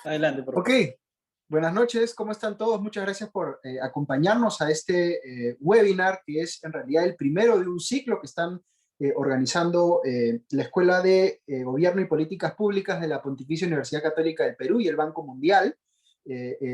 Adelante, por Ok, favor. buenas noches, ¿cómo están todos? Muchas gracias por acompañarnos a este webinar, que es en realidad el primero de un ciclo que están organizando la Escuela de Gobierno y Políticas Públicas de la Pontificia Universidad Católica del Perú y el Banco Mundial.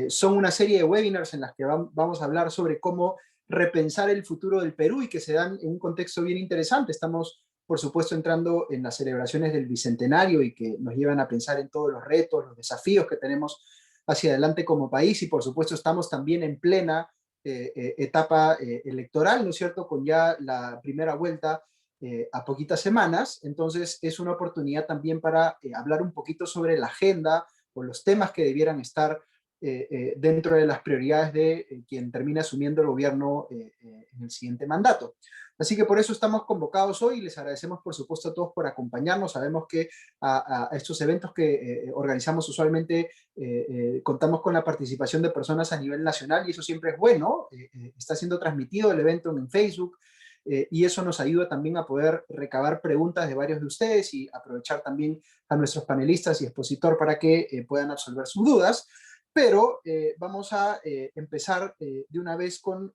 Son una serie de webinars en las que vamos a hablar sobre cómo repensar el futuro del Perú y que se dan en un contexto bien interesante. Estamos, por supuesto, entrando en las celebraciones del Bicentenario y que nos llevan a pensar en todos los retos, los desafíos que tenemos hacia adelante como país y por supuesto estamos también en plena etapa electoral, ¿no es cierto? Con ya la primera vuelta a poquitas semanas, entonces es una oportunidad también para hablar un poquito sobre la agenda o los temas que debieran estar dentro de las prioridades de quien termine asumiendo el gobierno en el siguiente mandato. Así que por eso estamos convocados hoy y les agradecemos por supuesto a todos por acompañarnos. Sabemos que a estos eventos que organizamos usualmente contamos con la participación de personas a nivel nacional y eso siempre es bueno. Está siendo transmitido el evento en Facebook y eso nos ayuda también a poder recabar preguntas de varios de ustedes y aprovechar también a nuestros panelistas y expositor para que puedan absolver sus dudas. Pero vamos a empezar de una vez con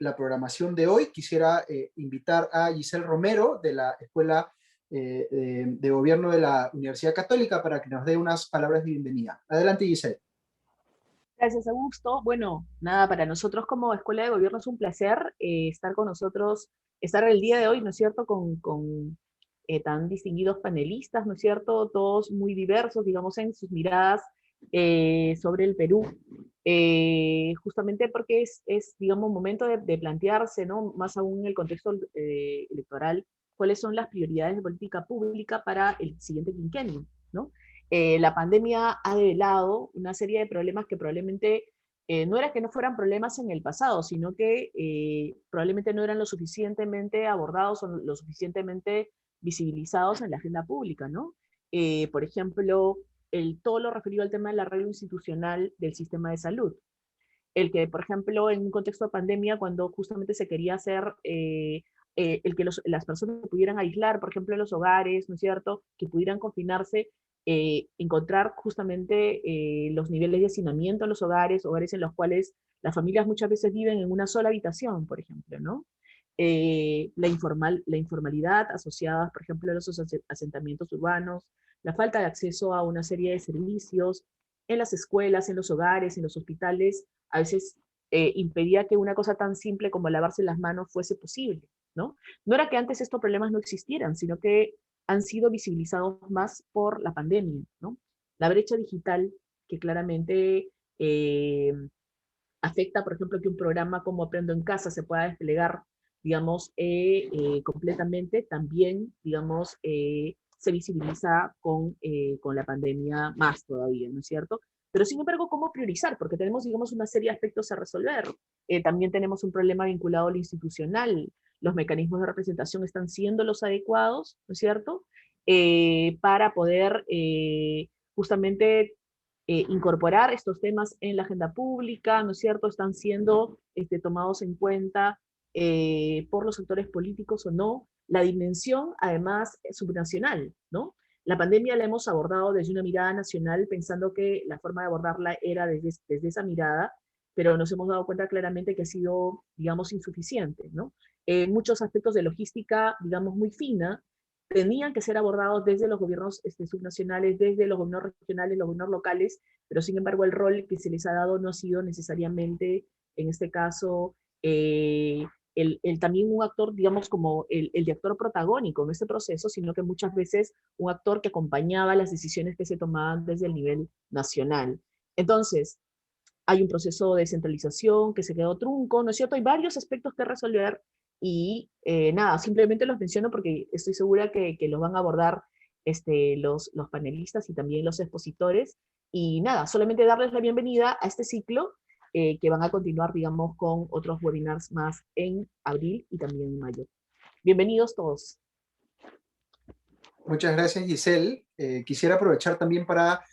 la programación de hoy. Quisiera invitar a Giselle Romero de la Escuela de Gobierno de la Universidad Católica para que nos dé unas palabras de bienvenida. Adelante, Giselle. Gracias, Augusto. Bueno, nada, para nosotros como Escuela de Gobierno es un placer estar con nosotros, estar el día de hoy, ¿no es cierto?, con tan distinguidos panelistas, ¿no es cierto?, todos muy diversos, digamos, en sus miradas sobre el Perú, justamente porque digamos, momento de plantearse, ¿no?, más aún en el contexto electoral, cuáles son las prioridades de política pública para el siguiente quinquenio, ¿no? La pandemia ha develado una serie de problemas que probablemente no era que no fueran problemas en el pasado, sino que probablemente no eran lo suficientemente abordados o lo suficientemente visibilizados en la agenda pública, ¿no? Por ejemplo, todo lo referido al tema del arreglo institucional del sistema de salud. El que, por ejemplo, en un contexto de pandemia, cuando justamente se quería hacer el que las personas pudieran aislar, por ejemplo, en los hogares, ¿no es cierto?, que pudieran confinarse, encontrar justamente los niveles de hacinamiento en los hogares, hogares en los cuales las familias muchas veces viven en una sola habitación, por ejemplo, ¿no? La informalidad asociada, por ejemplo, a los asentamientos urbanos, la falta de acceso a una serie de servicios en las escuelas, en los hogares, en los hospitales, a veces impedía que una cosa tan simple como lavarse las manos fuese posible, ¿no? No era que antes estos problemas no existieran, sino que han sido visibilizados más por la pandemia, ¿no? La brecha digital, que claramente afecta, por ejemplo, que un programa como Aprendo en Casa se pueda desplegar, digamos, completamente, también, digamos, se visibiliza con la pandemia más todavía, ¿no es cierto? Pero sin embargo, ¿cómo priorizar? Porque tenemos, digamos, una serie de aspectos a resolver. También tenemos un problema vinculado a lo institucional. Los mecanismos de representación están siendo los adecuados, ¿no es cierto? Para poder justamente incorporar estos temas en la agenda pública, ¿no es cierto? Están siendo tomados en cuenta por los sectores políticos o no. La dimensión, además, subnacional, ¿no? La pandemia la hemos abordado desde una mirada nacional, pensando que la forma de abordarla era desde esa mirada, pero nos hemos dado cuenta claramente que ha sido, digamos, insuficiente, ¿no? Muchos aspectos de logística, digamos, muy fina, tenían que ser abordados desde los gobiernos subnacionales, desde los gobiernos regionales, los gobiernos locales, pero sin embargo el rol que se les ha dado no ha sido necesariamente, en este caso, también un actor, digamos, como el de actor protagónico en este proceso, sino que muchas veces un actor que acompañaba las decisiones que se tomaban desde el nivel nacional. Entonces, hay un proceso de descentralización que se quedó trunco, ¿no es cierto? Hay varios aspectos que resolver y nada, simplemente los menciono porque estoy segura que los van a abordar los panelistas y también los expositores. Y nada, solamente darles la bienvenida a este ciclo que van a continuar, digamos, con otros webinars más en abril y también en mayo. Bienvenidos todos. Muchas gracias, Giselle. Quisiera aprovechar también para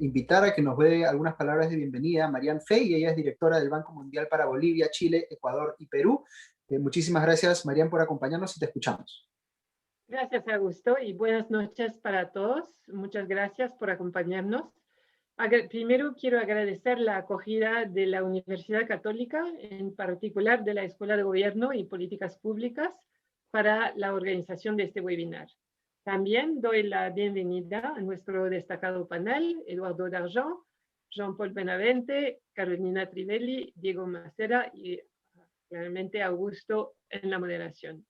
invitar a que nos dé algunas palabras de bienvenida a Marianne Fey. Ella es directora del Banco Mundial para Bolivia, Chile, Ecuador y Perú. Muchísimas gracias, Marianne, por acompañarnos y te escuchamos. Gracias, Augusto, y buenas noches para todos. Muchas gracias por acompañarnos. Primero quiero agradecer la acogida de la Universidad Católica, en particular de la Escuela de Gobierno y Políticas Públicas, para la organización de este webinar. También doy la bienvenida a nuestro destacado panel, Eduardo Dargent, Jean-Paul Benavente, Carolina Trivelli, Diego Macera y claramente Augusto en la moderación.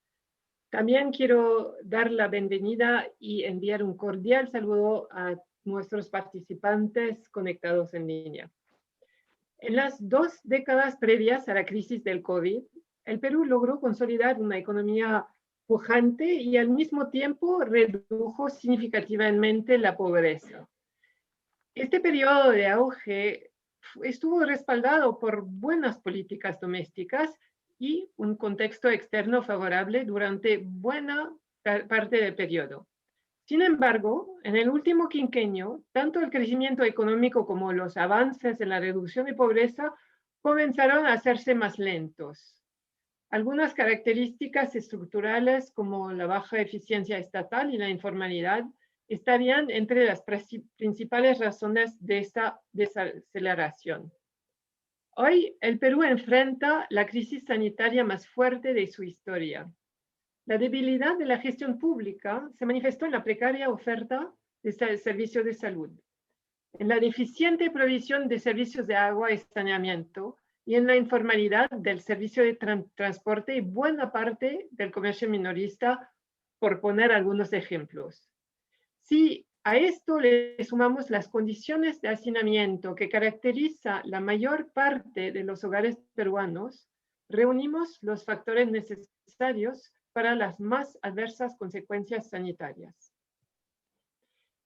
También quiero dar la bienvenida y enviar un cordial saludo a nuestros participantes conectados en línea. En las 2 décadas previas a la crisis del COVID, el Perú logró consolidar una economía pujante y al mismo tiempo redujo significativamente la pobreza. Este periodo de auge estuvo respaldado por buenas políticas domésticas y un contexto externo favorable durante buena parte del periodo. Sin embargo, en el último quinquenio, tanto el crecimiento económico como los avances en la reducción de pobreza comenzaron a hacerse más lentos. Algunas características estructurales, como la baja eficiencia estatal y la informalidad, estarían entre las principales razones de esta desaceleración. Hoy, el Perú enfrenta la crisis sanitaria más fuerte de su historia. La debilidad de la gestión pública se manifestó en la precaria oferta de servicios de salud, en la deficiente provisión de servicios de agua y saneamiento y en la informalidad del servicio de transporte y buena parte del comercio minorista, por poner algunos ejemplos. Si a esto le sumamos las condiciones de hacinamiento que caracteriza la mayor parte de los hogares peruanos, reunimos los factores necesarios para las más adversas consecuencias sanitarias.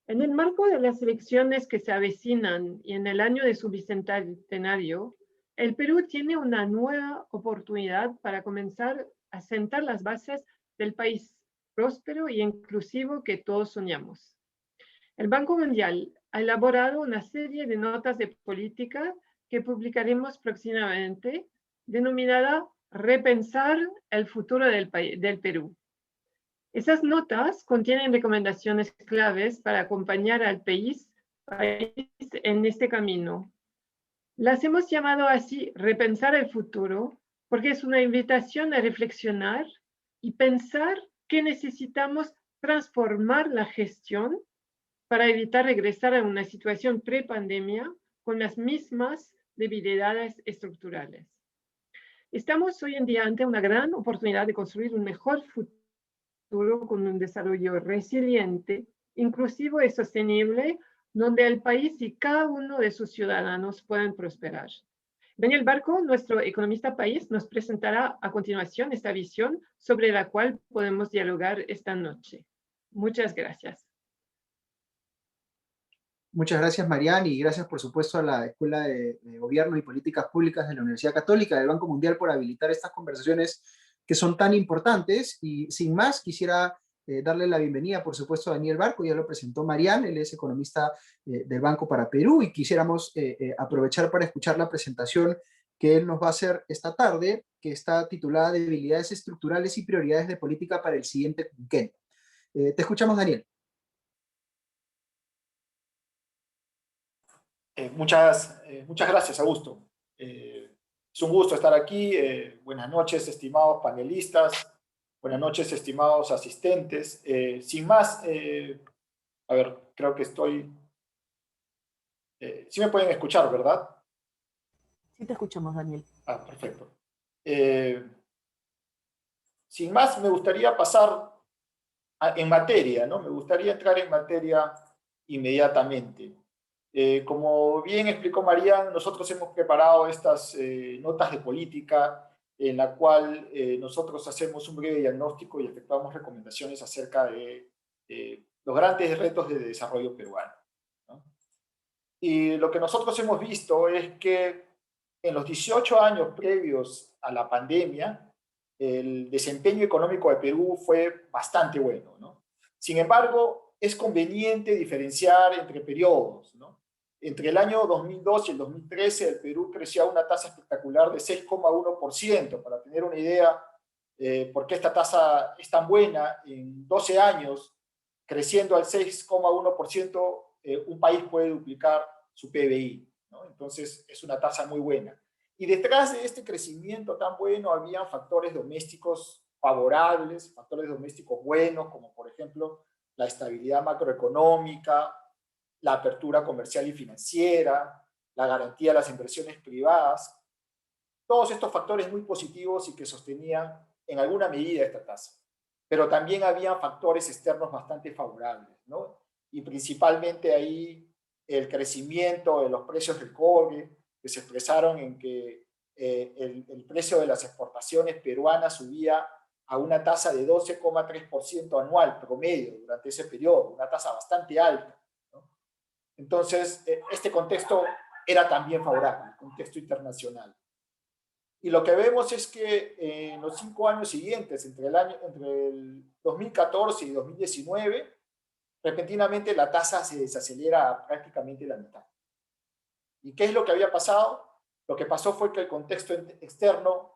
En el marco de las elecciones que se avecinan y en el año de su bicentenario, el Perú tiene una nueva oportunidad para comenzar a sentar las bases del país próspero y inclusivo que todos soñamos. El Banco Mundial ha elaborado una serie de notas de política que publicaremos próximamente, denominada Repensar el futuro del Perú. Esas notas contienen recomendaciones claves para acompañar al país en este camino. Las hemos llamado así Repensar el futuro porque es una invitación a reflexionar y pensar que necesitamos transformar la gestión para evitar regresar a una situación pre-pandemia con las mismas debilidades estructurales. Estamos hoy en día ante una gran oportunidad de construir un mejor futuro con un desarrollo resiliente, inclusivo y sostenible, donde el país y cada uno de sus ciudadanos puedan prosperar. Daniel Barco, nuestro economista país, nos presentará a continuación esta visión sobre la cual podemos dialogar esta noche. Muchas gracias. Muchas gracias, Marian, y gracias, por supuesto, a la Escuela de Gobierno y Políticas Públicas de la Universidad Católica del Banco Mundial por habilitar estas conversaciones que son tan importantes. Y sin más, quisiera darle la bienvenida, por supuesto, a Daniel Barco. Ya lo presentó Marian, él es economista del Banco para Perú, y quisiéramos aprovechar para escuchar la presentación que él nos va a hacer esta tarde, que está titulada Debilidades estructurales y prioridades de política para el siguiente quinquenio. Te escuchamos, Daniel. Muchas gracias, Augusto. Es un gusto estar aquí. Buenas noches, estimados panelistas. Buenas noches, estimados asistentes. Sin más, a ver, creo que estoy... sí me pueden escuchar, ¿verdad? Sí te escuchamos, Daniel. Ah, perfecto. Sin más, me gustaría pasar en materia, ¿no? Me gustaría entrar en materia inmediatamente. Como bien explicó Marian, nosotros hemos preparado estas notas de política en la cual nosotros hacemos un breve diagnóstico y efectuamos recomendaciones acerca de los grandes retos de desarrollo peruano, ¿no? Y lo que nosotros hemos visto es que en los 18 años previos a la pandemia, el desempeño económico de Perú fue bastante bueno, ¿no? Sin embargo, es conveniente diferenciar entre periodos, ¿no? Entre el año 2002 y el 2013, el Perú creció a una tasa espectacular de 6,1%. Para tener una idea por qué esta tasa es tan buena, en 12 años, creciendo al 6,1%, un país puede duplicar su PBI, ¿no? Entonces es una tasa muy buena. Y detrás de este crecimiento tan bueno había factores domésticos favorables, factores domésticos buenos, como por ejemplo la estabilidad macroeconómica, la apertura comercial y financiera, la garantía de las inversiones privadas. Todos estos factores muy positivos y que sostenían en alguna medida esta tasa. Pero también había factores externos bastante favorables, ¿no? Y principalmente ahí el crecimiento de los precios del cobre, que se expresaron en que el precio de las exportaciones peruanas subía a una tasa de 12,3% anual promedio durante ese periodo, una tasa bastante alta, ¿no? Entonces, este contexto era también favorable, el contexto internacional. Y lo que vemos es que en los 5 años siguientes, entre el 2014 y 2019, repentinamente la tasa se desacelera a prácticamente la mitad. ¿Y qué es lo que había pasado? Lo que pasó fue que el contexto externo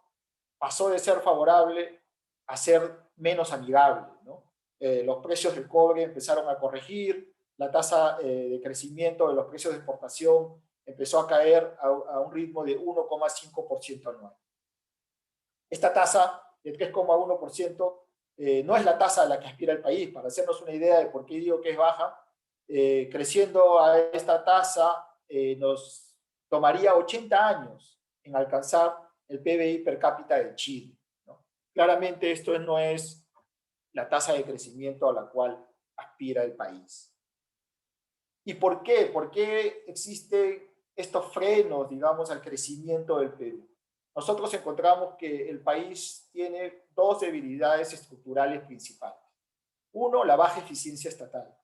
pasó de ser favorable a ser menos amigable, ¿no? Los precios del cobre empezaron a corregir, la tasa de crecimiento de los precios de exportación empezó a caer a un ritmo de 1,5% anual. Esta tasa de 3,1% no es la tasa a la que aspira el país. Para hacernos una idea de por qué digo que es baja, creciendo a esta tasa nos tomaría 80 años en alcanzar el PBI per cápita de Chile, ¿no? Claramente esto no es la tasa de crecimiento a la cual aspira el país. ¿Y por qué? ¿Por qué existen estos frenos, digamos, al crecimiento del Perú? Nosotros encontramos que el país tiene dos debilidades estructurales principales. Uno, la baja eficiencia estatal.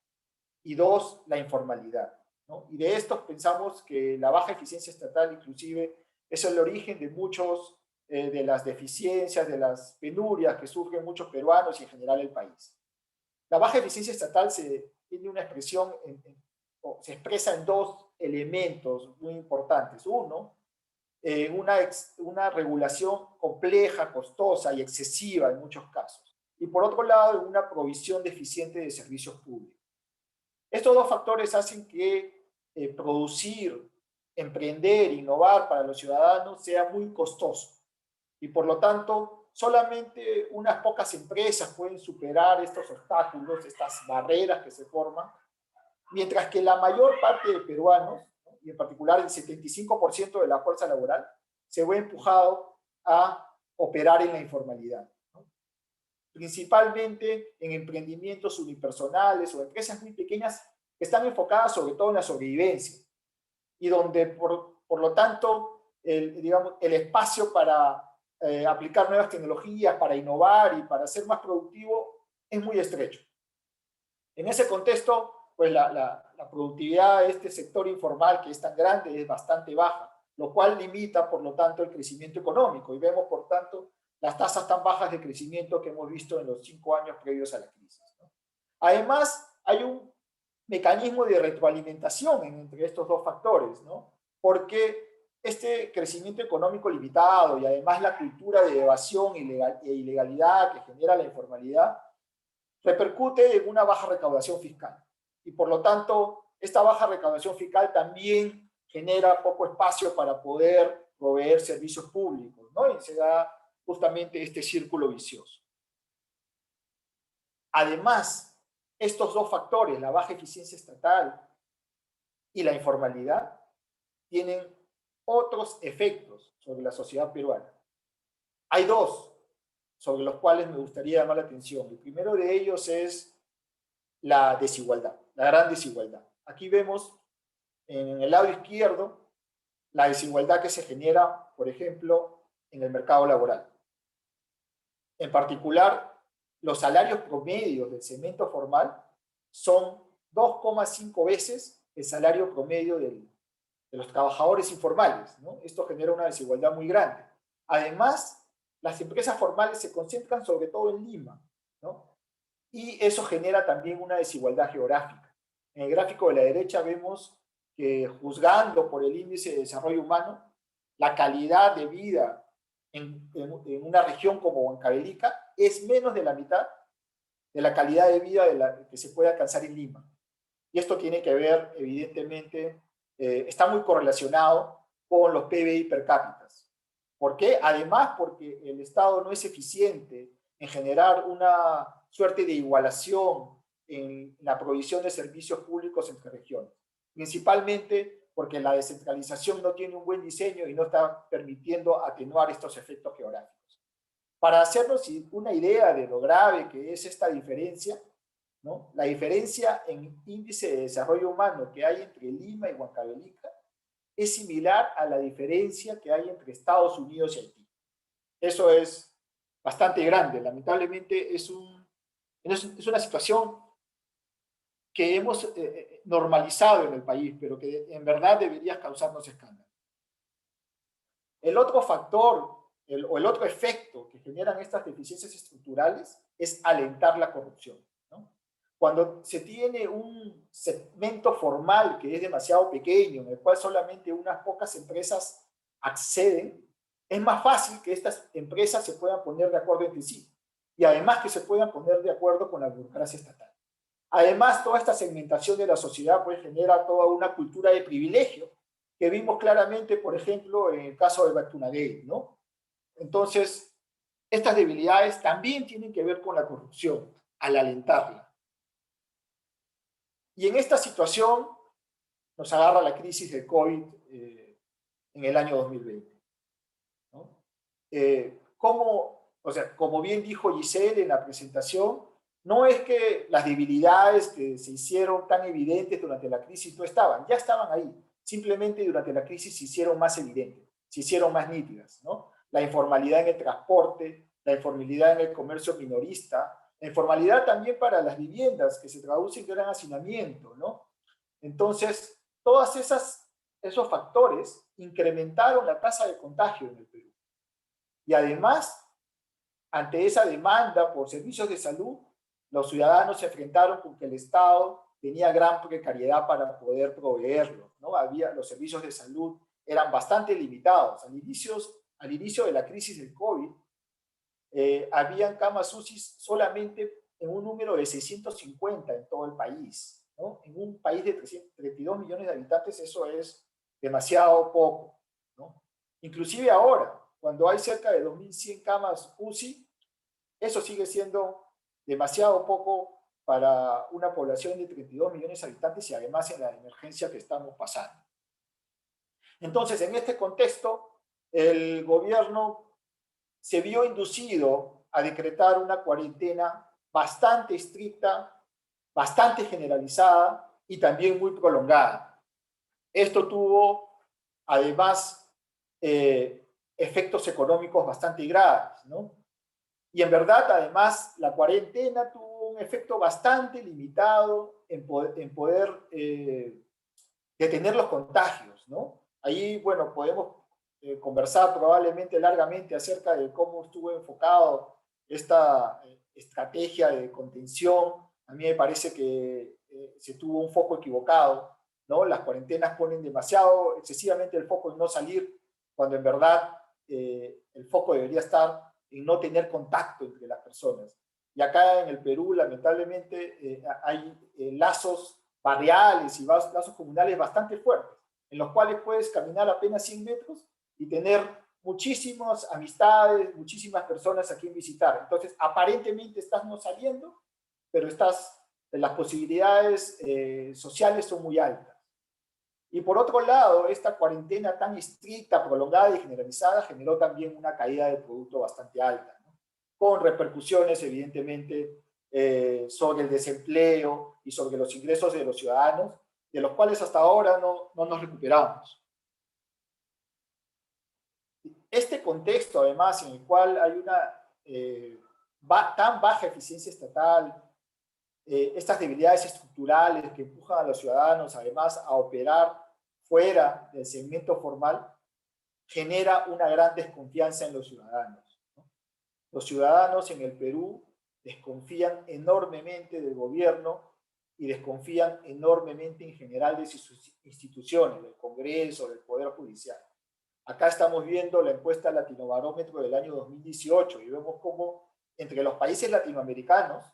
Y dos, la informalidad, ¿no? Y de estos pensamos que la baja eficiencia estatal inclusive es el origen de muchos de las deficiencias, de las penurias que sufren muchos peruanos y en general el país. La baja eficiencia estatal tiene una expresión, se expresa en dos elementos muy importantes. Uno, una regulación compleja, costosa y excesiva en muchos casos. Y por otro lado, una provisión deficiente de servicios públicos. Estos dos factores hacen que producir, emprender, innovar para los ciudadanos sea muy costoso. Y por lo tanto, solamente unas pocas empresas pueden superar estos obstáculos, estas barreras que se forman, mientras que la mayor parte de peruanos, ¿no? Y en particular el 75% de la fuerza laboral, se ve empujado a operar en la informalidad, ¿no? Principalmente en emprendimientos unipersonales o empresas muy pequeñas que están enfocadas sobre todo en la sobrevivencia y donde por lo tanto digamos, el espacio para aplicar nuevas tecnologías, para innovar y para ser más productivo es muy estrecho. En ese contexto, pues la productividad de este sector informal que es tan grande es bastante baja, lo cual limita, por lo tanto, el crecimiento económico. Y vemos, por tanto, las tasas tan bajas de crecimiento que hemos visto en los 5 años previos a la crisis, ¿no? Además, hay un mecanismo de retroalimentación entre estos dos factores, ¿no? Porque este crecimiento económico limitado y además la cultura de evasión e ilegalidad que genera la informalidad repercute en una baja recaudación fiscal. Y por lo tanto, esta baja recaudación fiscal también genera poco espacio para poder proveer servicios públicos, ¿no? Y se da justamente este círculo vicioso. Además, estos dos factores, la baja eficiencia estatal y la informalidad, tienen otros efectos sobre la sociedad peruana. Hay dos sobre los cuales me gustaría llamar la atención. El primero de ellos es la desigualdad, la gran desigualdad. Aquí vemos en el lado izquierdo la desigualdad que se genera, por ejemplo, en el mercado laboral. En particular, los salarios promedios del segmento formal son 2,5 veces el salario promedio de los trabajadores informales, ¿no? Esto genera una desigualdad muy grande. Además, las empresas formales se concentran sobre todo en Lima, ¿no? Y eso genera también una desigualdad geográfica. En el gráfico de la derecha vemos que, juzgando por el índice de desarrollo humano, la calidad de vida en una región como Huancavelica es menos de la mitad de la calidad de vida que se puede alcanzar en Lima. Y esto tiene que ver, evidentemente, está muy correlacionado con los PBI per cápita. ¿Por qué? Además, porque el Estado no es eficiente en generar una suerte de igualación en la provisión de servicios públicos entre regiones. Principalmente porque la descentralización no tiene un buen diseño y no está permitiendo atenuar estos efectos geográficos. Para hacernos una idea de lo grave que es esta diferencia, ¿no? La diferencia en índice de desarrollo humano que hay entre Lima y Huancavelica es similar a la diferencia que hay entre Estados Unidos y Haití. Eso es bastante grande. Lamentablemente es una situación que hemos normalizado en el país, pero que en verdad debería causarnos escándalo. El otro factor o el otro efecto que generan estas deficiencias estructurales es alentar la corrupción, ¿no? Cuando se tiene un segmento formal que es demasiado pequeño, en el cual solamente unas pocas empresas acceden, es más fácil que estas empresas se puedan poner de acuerdo entre sí y además que se puedan poner de acuerdo con la burocracia estatal. Además, toda esta segmentación de la sociedad pues genera toda una cultura de privilegio que vimos claramente, por ejemplo, en el caso de Batunagay, ¿no? Entonces, estas debilidades también tienen que ver con la corrupción, al alentarla. Y en esta situación nos agarra la crisis del COVID en el año 2020, ¿no? Como bien dijo Giselle en la presentación, no es que las debilidades que se hicieron tan evidentes durante la crisis no estaban, ya estaban ahí. Simplemente durante la crisis se hicieron más evidentes, se hicieron más nítidas, ¿no? La informalidad en el transporte, la informalidad en el comercio minorista, la informalidad también para las viviendas, que se traduce en gran hacinamiento, ¿no? Entonces, todos esos factores incrementaron la tasa de contagio en el Perú. Y además, ante esa demanda por servicios de salud, los ciudadanos se enfrentaron con que el Estado tenía gran precariedad para poder proveerlos, ¿no? Los servicios de salud eran bastante limitados. Al inicio de la crisis del COVID, habían camas UCI solamente en un número de 650 en todo el país, ¿no? En un país de 32 millones de habitantes eso es demasiado poco, ¿no? Inclusive ahora, cuando hay cerca de 2.100 camas UCI, eso sigue siendo demasiado poco para una población de 32 millones de habitantes y además en la emergencia que estamos pasando. Entonces, en este contexto, el gobierno se vio inducido a decretar una cuarentena bastante estricta, bastante generalizada y también muy prolongada. Esto tuvo, además, efectos económicos bastante graves, ¿no? Y en verdad, además, la cuarentena tuvo un efecto bastante limitado en poder detener los contagios, ¿no? Ahí, bueno, podemos conversar probablemente largamente acerca de cómo estuvo enfocado esta estrategia de contención. A mí me parece que se tuvo un foco equivocado, ¿no? Las cuarentenas ponen excesivamente el foco en no salir, cuando en verdad el foco debería estar en no tener contacto entre las personas. Y acá en el Perú, lamentablemente, hay lazos barriales y lazos comunales bastante fuertes, en los cuales puedes caminar apenas 100 metros y tener muchísimas amistades, muchísimas personas a quien visitar. Entonces, aparentemente estás no saliendo, pero las posibilidades sociales son muy altas. Y por otro lado, esta cuarentena tan estricta, prolongada y generalizada generó también una caída del producto bastante alta, ¿no? Con repercusiones, evidentemente, sobre el desempleo y sobre los ingresos de los ciudadanos, de los cuales hasta ahora no nos recuperamos. Este contexto, además, en el cual hay una tan baja eficiencia estatal, estas debilidades estructurales que empujan a los ciudadanos, además, a operar fuera del segmento formal, genera una gran desconfianza en los ciudadanos, ¿no? Los ciudadanos en el Perú desconfían enormemente del gobierno y desconfían enormemente en general de sus instituciones, del Congreso, del Poder Judicial. Acá estamos viendo la encuesta Latinobarómetro del año 2018 y vemos cómo entre los países latinoamericanos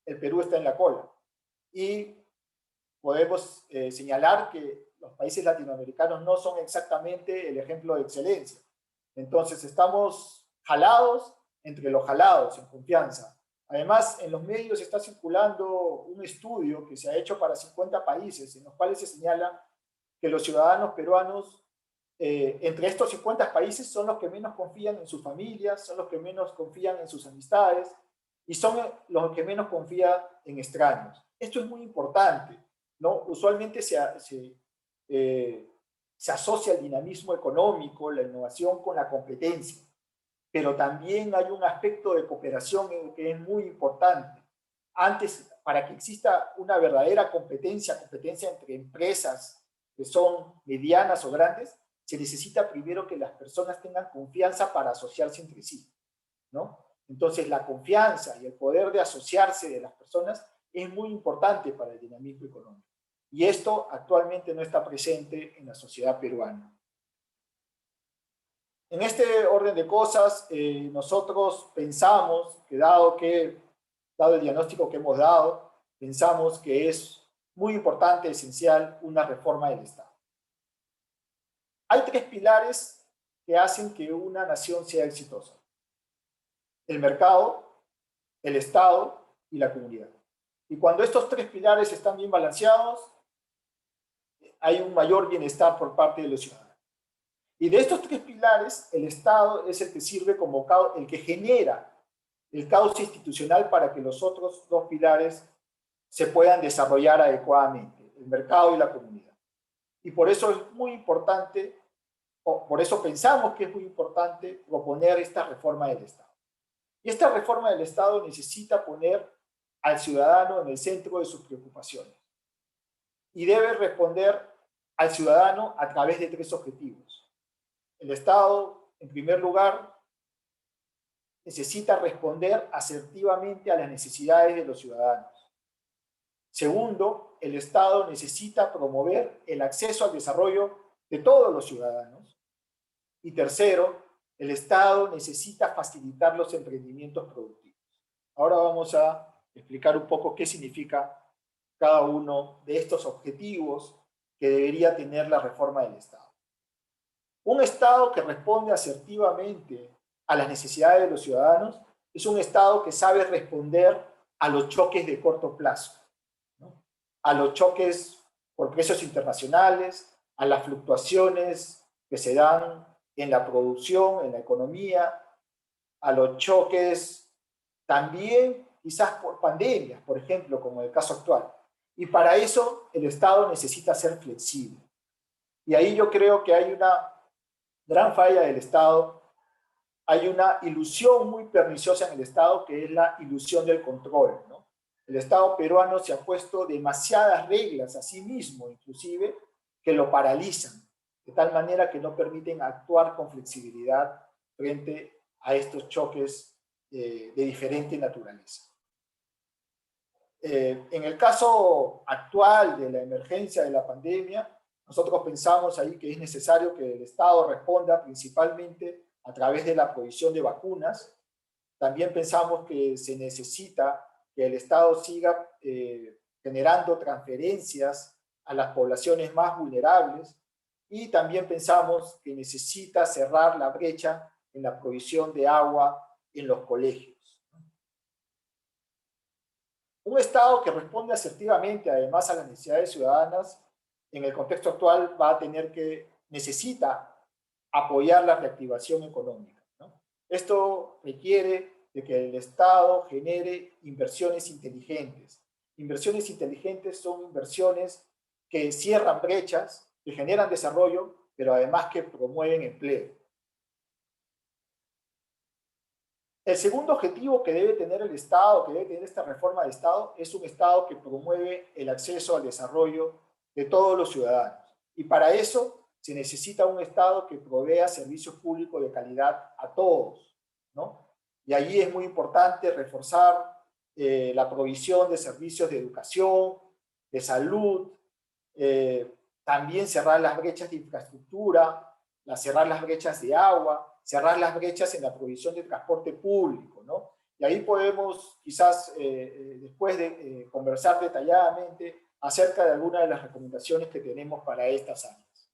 el Perú está en la cola. Y podemos señalar que los países latinoamericanos no son exactamente el ejemplo de excelencia. Entonces estamos jalados entre los jalados, en confianza. Además, en los medios está circulando un estudio que se ha hecho para 50 países, en los cuales se señala que los ciudadanos peruanos, entre estos 50 países, son los que menos confían en sus familias, son los que menos confían en sus amistades y son los que menos confían en extraños. Esto es muy importante, ¿no? Usualmente se asocia el dinamismo económico, la innovación con la competencia, pero también hay un aspecto de cooperación que es muy importante. Antes, para que exista una verdadera competencia entre empresas que son medianas o grandes, se necesita primero que las personas tengan confianza para asociarse entre sí, ¿no? Entonces, la confianza y el poder de asociarse de las personas es muy importante para el dinamismo económico. Y esto actualmente no está presente en la sociedad peruana. En este orden de cosas, nosotros pensamos que dado el diagnóstico que hemos dado, pensamos que es muy importante, esencial, una reforma del Estado. Hay 3 pilares que hacen que una nación sea exitosa: el mercado, el Estado y la comunidad. Y cuando estos 3 pilares están bien balanceados, hay un mayor bienestar por parte de los ciudadanos. Y de estos 3 pilares, el Estado es el que sirve como el que genera el cauce institucional para que los otros 2 pilares se puedan desarrollar adecuadamente, el mercado y la comunidad. Y por eso es muy importante, o por eso pensamos que es muy importante proponer esta reforma del Estado. Y esta reforma del Estado necesita poner al ciudadano en el centro de sus preocupaciones. Y debe responder al ciudadano a través de 3 objetivos. El Estado, en primer lugar, necesita responder asertivamente a las necesidades de los ciudadanos. Segundo, el Estado necesita promover el acceso al desarrollo de todos los ciudadanos. Y tercero, el Estado necesita facilitar los emprendimientos productivos. Ahora vamos a explicar un poco qué significa cada uno de estos objetivos que debería tener la reforma del Estado. Un Estado que responde asertivamente a las necesidades de los ciudadanos es un Estado que sabe responder a los choques de corto plazo, ¿no? A los choques por precios internacionales, a las fluctuaciones que se dan en la producción, en la economía, a los choques también quizás por pandemias, por ejemplo, como el caso actual. Y para eso el Estado necesita ser flexible. Y ahí yo creo que hay una gran falla del Estado. Hay una ilusión muy perniciosa en el Estado, que es la ilusión del control, ¿no? El Estado peruano se ha puesto demasiadas reglas a sí mismo, inclusive, que lo paralizan, de tal manera que no permiten actuar con flexibilidad frente a estos choques de diferente naturaleza. En el caso actual de la emergencia de la pandemia, nosotros pensamos ahí que es necesario que el Estado responda principalmente a través de la provisión de vacunas. También pensamos que se necesita que el Estado siga generando transferencias a las poblaciones más vulnerables, y también pensamos que necesita cerrar la brecha en la provisión de agua en los colegios. Un Estado que responde asertivamente, además, a las necesidades ciudadanas, en el contexto actual necesita apoyar la reactivación económica, ¿no? Esto requiere de que el Estado genere inversiones inteligentes. Inversiones inteligentes son inversiones que cierran brechas, que generan desarrollo, pero además que promueven empleo. El segundo objetivo que debe tener el Estado, que debe tener esta reforma de Estado, es un Estado que promueve el acceso al desarrollo de todos los ciudadanos. Y para eso se necesita un Estado que provea servicios públicos de calidad a todos, ¿no? Y allí es muy importante reforzar la provisión de servicios de educación, de salud, también cerrar las brechas de infraestructura, cerrar las brechas de agua, cerrar las brechas en la provisión de transporte público, ¿no? Y ahí podemos, quizás, después de conversar detalladamente, acerca de algunas de las recomendaciones que tenemos para estas áreas.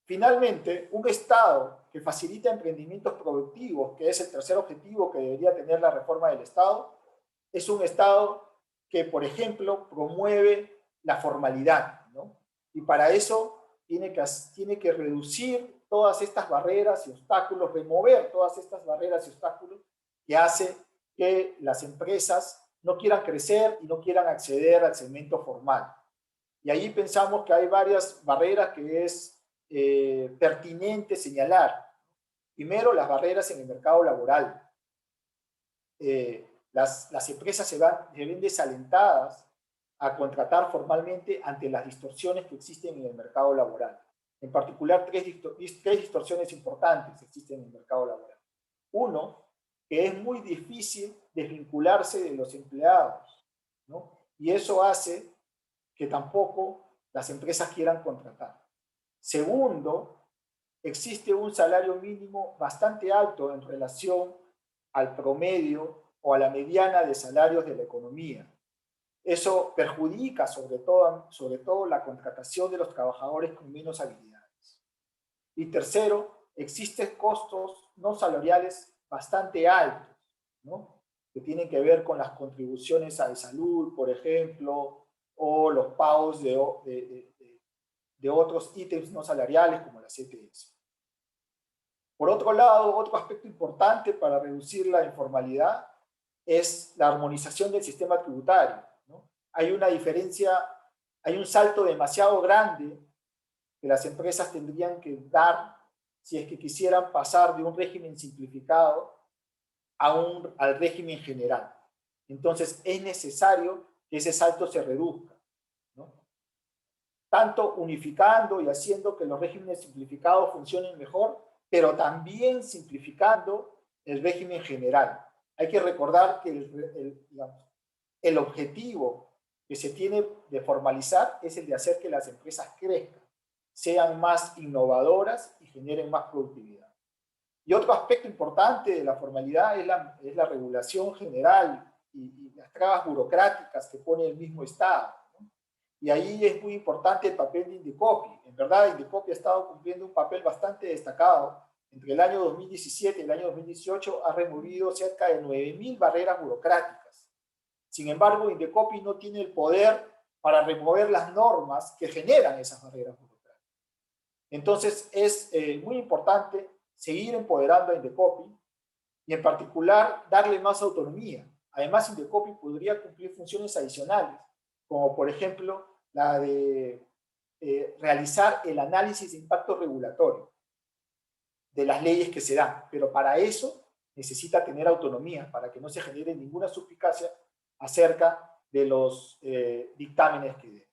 Finalmente, un Estado que facilita emprendimientos productivos, que es el tercer objetivo que debería tener la reforma del Estado, es un Estado que, por ejemplo, promueve la formalidad, ¿no? Y para eso tiene que reducir todas estas barreras y obstáculos, remover todas estas barreras y obstáculos que hace que las empresas no quieran crecer y no quieran acceder al segmento formal. Y ahí pensamos que hay varias barreras que es pertinente señalar. Primero, las barreras en el mercado laboral. Las empresas se ven desalentadas a contratar formalmente ante las distorsiones que existen en el mercado laboral. En particular, tres distorsiones importantes existen en el mercado laboral. Uno, que es muy difícil desvincularse de los empleados, ¿no? Y eso hace que tampoco las empresas quieran contratar. Segundo, existe un salario mínimo bastante alto en relación al promedio o a la mediana de salarios de la economía. Eso perjudica sobre todo la contratación de los trabajadores con menos habilidades. Y tercero, existen costos no salariales bastante altos, ¿no? Que tienen que ver con las contribuciones a la salud, por ejemplo, o los pagos de otros ítems no salariales como la CTS. Por otro lado, otro aspecto importante para reducir la informalidad es la armonización del sistema tributario, ¿no? Hay una diferencia, hay un salto demasiado grande que las empresas tendrían que dar si es que quisieran pasar de un régimen simplificado al régimen general. Entonces es necesario que ese salto se reduzca, ¿no? Tanto unificando y haciendo que los regímenes simplificados funcionen mejor, pero también simplificando el régimen general. Hay que recordar que el objetivo que se tiene de formalizar es el de hacer que las empresas crezcan, sean más innovadoras y generen más productividad. Y otro aspecto importante de la formalidad es la regulación general y las trabas burocráticas que pone el mismo Estado, ¿no? Y ahí es muy importante el papel de Indecopi. En verdad, Indecopi ha estado cumpliendo un papel bastante destacado. Entre el año 2017 y el año 2018 ha removido cerca de 9.000 barreras burocráticas. Sin embargo, Indecopi no tiene el poder para remover las normas que generan esas barreras burocráticas. Entonces, es muy importante seguir empoderando a Indecopi y, en particular, darle más autonomía. Además, Indecopi podría cumplir funciones adicionales, como por ejemplo la de realizar el análisis de impacto regulatorio de las leyes que se dan, pero para eso necesita tener autonomía, para que no se genere ninguna suspicacia acerca de los dictámenes que den.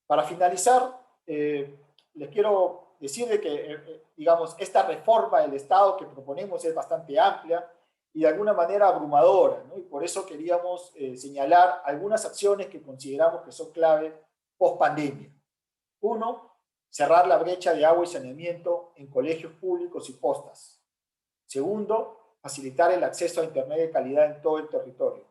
Para finalizar, les quiero decir de que, digamos, esta reforma del Estado que proponemos es bastante amplia y de alguna manera abrumadora, ¿no? Y por eso queríamos señalar algunas acciones que consideramos que son clave post pandemia. Uno, cerrar la brecha de agua y saneamiento en colegios públicos y postas. Segundo, facilitar el acceso a Internet de calidad en todo el territorio.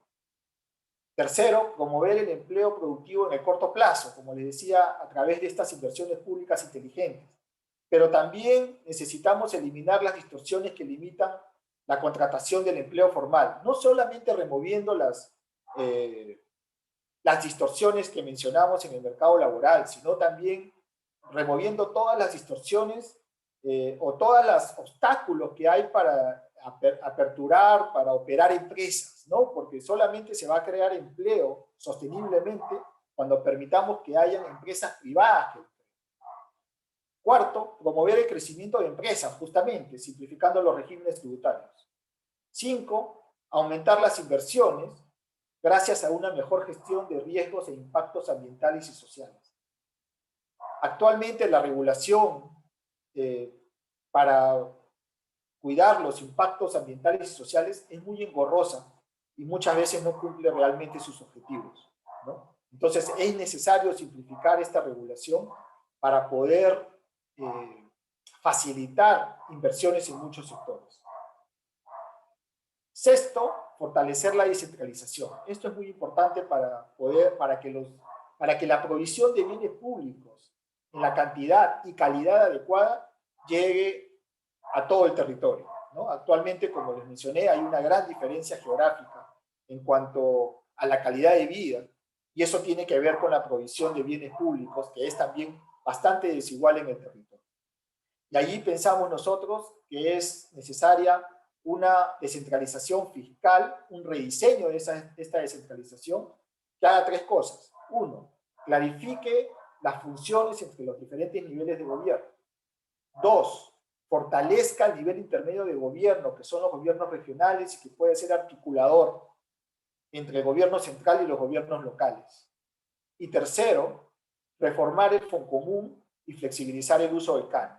Tercero, promover el empleo productivo en el corto plazo, como les decía, a través de estas inversiones públicas inteligentes. Pero también necesitamos eliminar las distorsiones que limitan la contratación del empleo formal, no solamente removiendo las distorsiones que mencionamos en el mercado laboral, sino también removiendo todas las distorsiones o todos los obstáculos que hay para aperturar, para operar empresas, ¿no? Porque solamente se va a crear empleo sosteniblemente cuando permitamos que hayan empresas privadas. Cuarto, promover el crecimiento de empresas, justamente, simplificando los regímenes tributarios. 5, aumentar las inversiones gracias a una mejor gestión de riesgos e impactos ambientales y sociales. Actualmente la regulación para cuidar los impactos ambientales y sociales es muy engorrosa y muchas veces no cumple realmente sus objetivos, ¿no? Entonces es necesario simplificar esta regulación para poder facilitar inversiones en muchos sectores. Sexto, fortalecer la descentralización. Esto es muy importante para que la provisión de bienes públicos en la cantidad y calidad adecuada llegue a todo el territorio, ¿no? Actualmente, como les mencioné, hay una gran diferencia geográfica en cuanto a la calidad de vida, y eso tiene que ver con la provisión de bienes públicos, que es también bastante desigual en el territorio. Y allí pensamos nosotros que es necesaria una descentralización fiscal, un rediseño de esta descentralización, que haga tres cosas. Uno, clarifique las funciones entre los diferentes niveles de gobierno. Dos, fortalezca el nivel intermedio de gobierno, que son los gobiernos regionales y que puede ser articulador entre el gobierno central y los gobiernos locales. Y tercero, reformar el Foncomún y flexibilizar el uso del canon,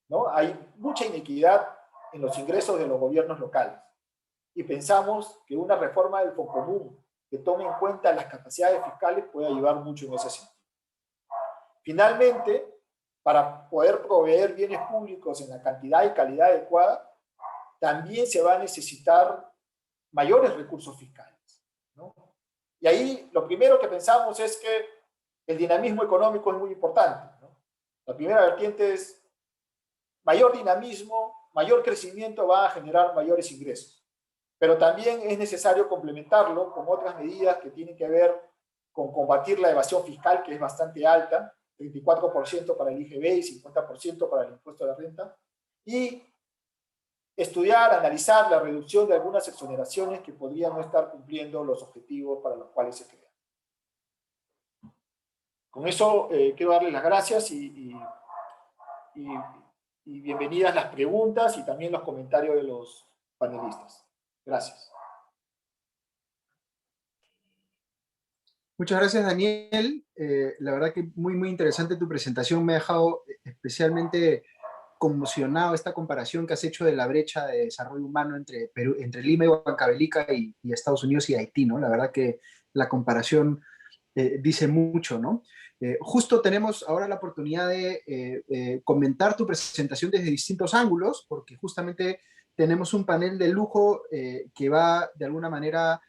¿no? Hay mucha inequidad en los ingresos de los gobiernos locales y pensamos que una reforma del Foncomún que tome en cuenta las capacidades fiscales puede ayudar mucho en ese sentido. Finalmente, para poder proveer bienes públicos en la cantidad y calidad adecuada, también se va a necesitar mayores recursos fiscales, ¿no? Y ahí lo primero que pensamos es que el dinamismo económico es muy importante, ¿no? La primera vertiente es mayor dinamismo, mayor crecimiento va a generar mayores ingresos. Pero también es necesario complementarlo con otras medidas que tienen que ver con combatir la evasión fiscal, que es bastante alta, 34% para el IGB y 50% para el impuesto a la renta, y estudiar, analizar la reducción de algunas exoneraciones que podrían no estar cumpliendo los objetivos para los cuales se crean. Con eso quiero darles las gracias y bienvenidas las preguntas y también los comentarios de los panelistas. Gracias. Muchas gracias, Daniel. La verdad que muy interesante tu presentación. Me ha dejado especialmente conmocionado esta comparación que has hecho de la brecha de desarrollo humano entre Lima y Huancavelica y Estados Unidos y Haití, ¿no? La verdad que la comparación dice mucho, ¿no? Justo tenemos ahora la oportunidad de comentar tu presentación desde distintos ángulos, porque justamente tenemos un panel de lujo que va de alguna manera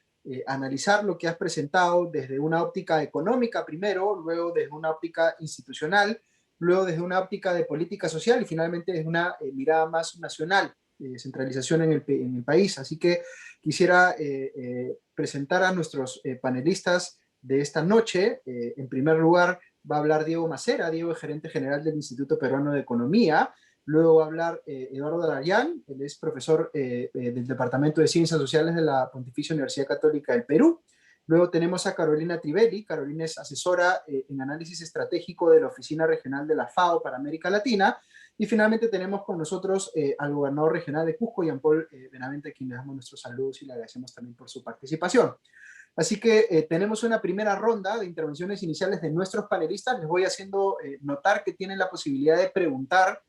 analizar lo que has presentado desde una óptica económica primero, luego desde una óptica institucional, luego desde una óptica de política social y finalmente desde una mirada más nacional, centralización en el país. Así que quisiera presentar a nuestros panelistas de esta noche. En primer lugar va a hablar Diego Macera. Diego es gerente general del Instituto Peruano de Economía. Luego va a hablar Eduardo Darayán, él es profesor del Departamento de Ciencias Sociales de la Pontificia Universidad Católica del Perú. Luego tenemos a Carolina Trivelli. Carolina es asesora en análisis estratégico de la Oficina Regional de la FAO para América Latina. Y finalmente tenemos con nosotros al gobernador regional de Cusco, Jean Paul Benavente, a quien le damos nuestros saludos y le agradecemos también por su participación. Así que tenemos una primera ronda de intervenciones iniciales de nuestros panelistas. Les voy haciendo notar que tienen la posibilidad de preguntar.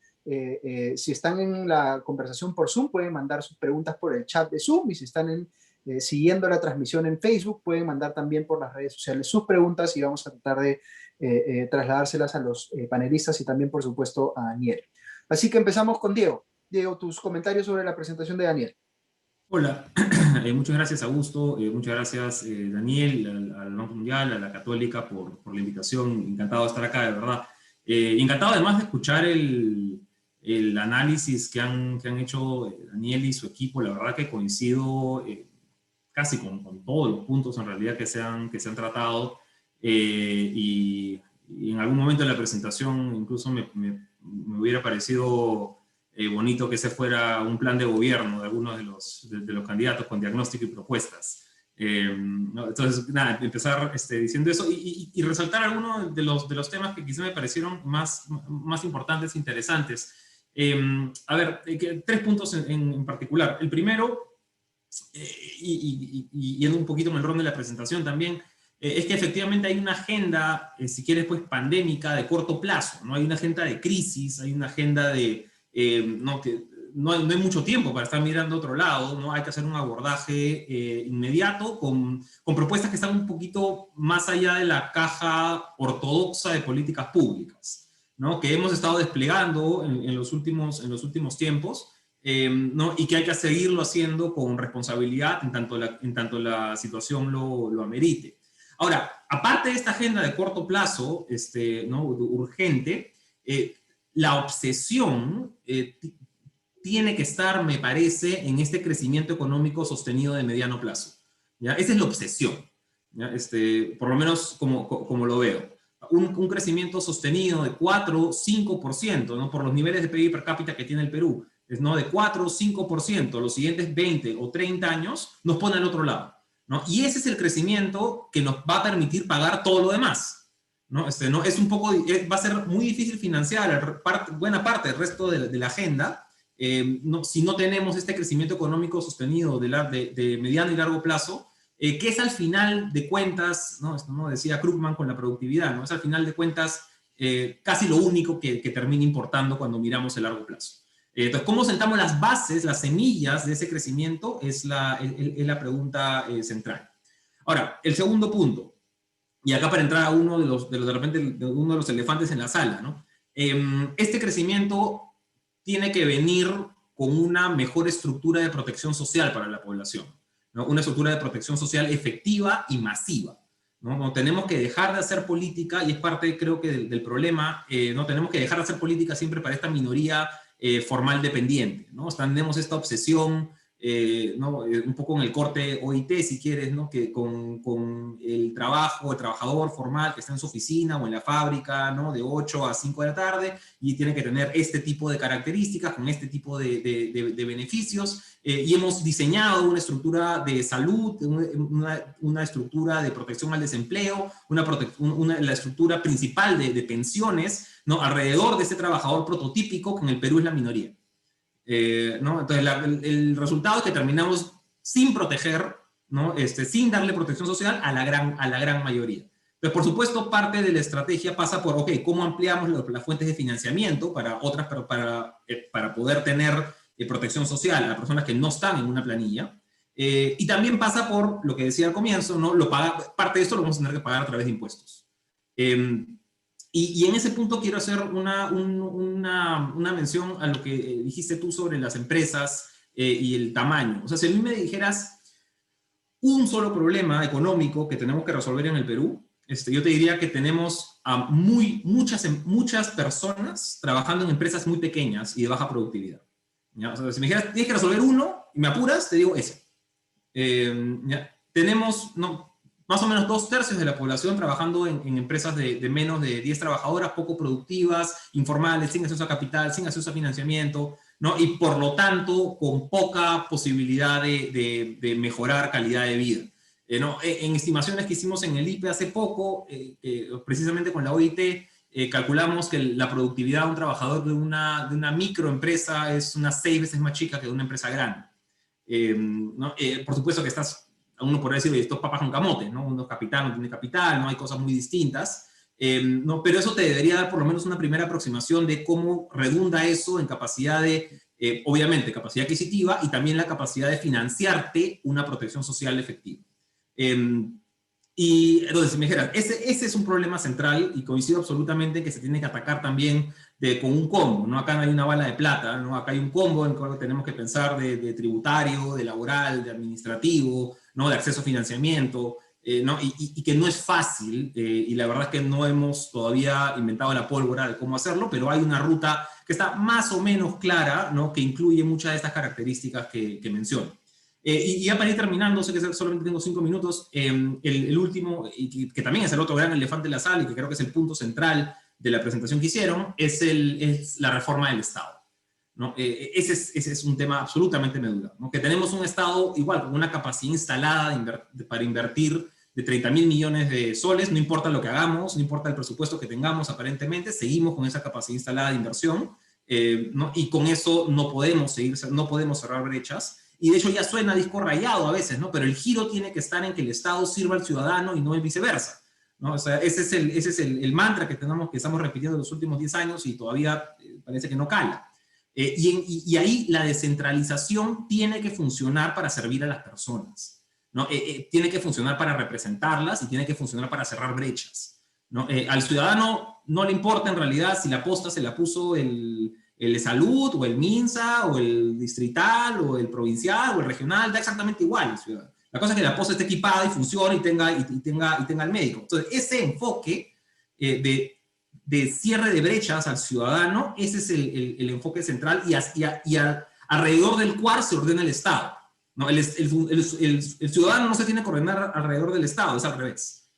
Si están en la conversación por Zoom, pueden mandar sus preguntas por el chat de Zoom, y si están siguiendo la transmisión en Facebook, pueden mandar también por las redes sociales sus preguntas y vamos a tratar de trasladárselas a los panelistas y también, por supuesto, a Daniel. Así que empezamos con Diego. Diego, tus comentarios sobre la presentación de Daniel. Hola, muchas gracias Augusto, muchas gracias Daniel, al Banco Mundial, a la Católica por la invitación. Encantado de estar acá, de verdad. Encantado además de escuchar el análisis que han hecho Daniel y su equipo. La verdad que coincido casi con todos los puntos en realidad que se han tratado, y en algún momento de la presentación incluso me hubiera parecido bonito que ese fuera un plan de gobierno de algunos de los candidatos con diagnóstico y propuestas. ¿No? Entonces, nada, empezar diciendo eso y resaltar algunos de los temas que quizá me parecieron más importantes e interesantes. A ver, 3 puntos en particular. El primero, y yendo un poquito en el ron de la presentación también, es que efectivamente hay una agenda, si quieres, pues pandémica de corto plazo, ¿no? Hay una agenda de crisis, hay una agenda de no hay mucho tiempo para estar mirando a otro lado, ¿no? Hay que hacer un abordaje inmediato con propuestas que están un poquito más allá de la caja ortodoxa de políticas públicas, ¿no? Que hemos estado desplegando en los últimos tiempos, ¿no? Y que hay que seguirlo haciendo con responsabilidad en tanto la situación lo amerite. Ahora, aparte de esta agenda de corto plazo, ¿no? urgente, la obsesión tiene que estar, me parece, en este crecimiento económico sostenido de mediano plazo, ¿ya? Esa es la obsesión, ¿ya? Por lo menos como lo veo. Un crecimiento sostenido de 4 o 5%, ¿no? Por los niveles de PIB per cápita que tiene el Perú, ¿no? De 4 o 5%, los siguientes 20 o 30 años, nos pone al otro lado, ¿no? Y ese es el crecimiento que nos va a permitir pagar todo lo demás, ¿no? ¿No? Va a ser muy difícil financiar buena parte del resto de la agenda, ¿no? Si no tenemos este crecimiento económico sostenido de mediano y largo plazo, que es al final de cuentas, ¿no? Esto, ¿no? Decía Krugman con la productividad, ¿no? Es al final de cuentas casi lo único que termina importando cuando miramos el largo plazo. Entonces, ¿cómo sentamos las bases, las semillas de ese crecimiento? Es la pregunta central. Ahora, el segundo punto, y acá para entrar a uno de los elefantes en la sala, ¿no? Este crecimiento tiene que venir con una mejor estructura de protección social para la población, ¿no? Una estructura de protección social efectiva y masiva, ¿no? No tenemos que dejar de hacer política, y es parte, creo que, del problema, no tenemos que dejar de hacer política siempre para esta minoría formal dependiente, ¿no? Tenemos esta obsesión, ¿no? Un poco en el corte OIT, si quieres, ¿no? Que con el trabajador formal que está en su oficina o en la fábrica, ¿no? De 8 a 5 de la tarde, y tiene que tener este tipo de características, con este tipo de beneficios, y hemos diseñado una estructura de salud, una estructura de protección al desempleo, la estructura principal de pensiones, ¿no? Alrededor de este trabajador prototípico, que en el Perú es la minoría. ¿No? Entonces, el resultado es que terminamos sin proteger, ¿no? Sin darle protección social a la gran mayoría. Pero, por supuesto, parte de la estrategia pasa por, ok, ¿cómo ampliamos las fuentes de financiamiento para poder tener protección social a las personas que no están en una planilla? Y también pasa por lo que decía al comienzo, ¿no? Parte de esto lo vamos a tener que pagar a través de impuestos. Y en ese punto quiero hacer una mención a lo que dijiste tú sobre las empresas y el tamaño. O sea, si a mí me dijeras un solo problema económico que tenemos que resolver en el Perú, yo te diría que tenemos a muchas personas trabajando en empresas muy pequeñas y de baja productividad, ¿ya? O sea, si me dijeras, tienes que resolver uno y me apuras, te digo ese. ¿Ya? Tenemos más o menos 2/3 de la población trabajando en empresas de menos de 10 trabajadoras, poco productivas, informales, sin acceso a capital, sin acceso a financiamiento, ¿no? Y por lo tanto con poca posibilidad de mejorar calidad de vida. ¿No? En estimaciones que hicimos en el IPE hace poco, precisamente con la OIT, calculamos que la productividad de un trabajador de una microempresa es unas 6 veces más chica que de una empresa grande. ¿No? Por supuesto que uno podría decir, esto es papas con camote, ¿no? Uno es capital, no tiene capital, ¿no? Hay cosas muy distintas, ¿no? Pero eso te debería dar por lo menos una primera aproximación de cómo redunda eso en capacidad obviamente, capacidad adquisitiva, y también la capacidad de financiarte una protección social efectiva. Y entonces, si me dijeras, ese es un problema central, y coincido absolutamente en que se tiene que atacar también con un combo, ¿no? Acá no hay una bala de plata, ¿no? Acá hay un combo en el cual tenemos que pensar de tributario, de laboral, de administrativo, ¿no? De acceso a financiamiento, ¿no? Y que no es fácil, y la verdad es que no hemos todavía inventado la pólvora de cómo hacerlo, pero hay una ruta que está más o menos clara, ¿no? Que incluye muchas de estas características que menciono. Y ya para ir terminando, sé que solamente tengo 5 minutos, el último, y que también es el otro gran elefante en la sala, y que creo que es el punto central de la presentación que hicieron, es la reforma del Estado, ¿no? Ese es un tema absolutamente medular, ¿no? Que tenemos un Estado igual, con una capacidad instalada para invertir de 30.000 millones de soles, no importa lo que hagamos, no importa el presupuesto que tengamos aparentemente, seguimos con esa capacidad instalada de inversión, ¿no? Y con eso no podemos cerrar brechas. Y de hecho ya suena disco rayado a veces, ¿no? Pero el giro tiene que estar en que el Estado sirva al ciudadano y no el viceversa, ¿no? O sea, ese es el mantra que estamos repitiendo en los últimos 10 años y todavía parece que no cala. Y ahí la descentralización tiene que funcionar para servir a las personas, ¿no? Tiene que funcionar para representarlas y tiene que funcionar para cerrar brechas, ¿no? Al ciudadano no le importa en realidad si la posta se la puso el el de salud, o el MINSA, o el distrital, o el provincial, o el regional, da exactamente igual al ciudadano. La cosa es que la posta esté equipada y funcione y tenga el médico. Entonces, ese enfoque de cierre de brechas al ciudadano, ese es el enfoque central y alrededor del cual se ordena el Estado. ¿No? El ciudadano no se tiene que ordenar alrededor del Estado, es al revés.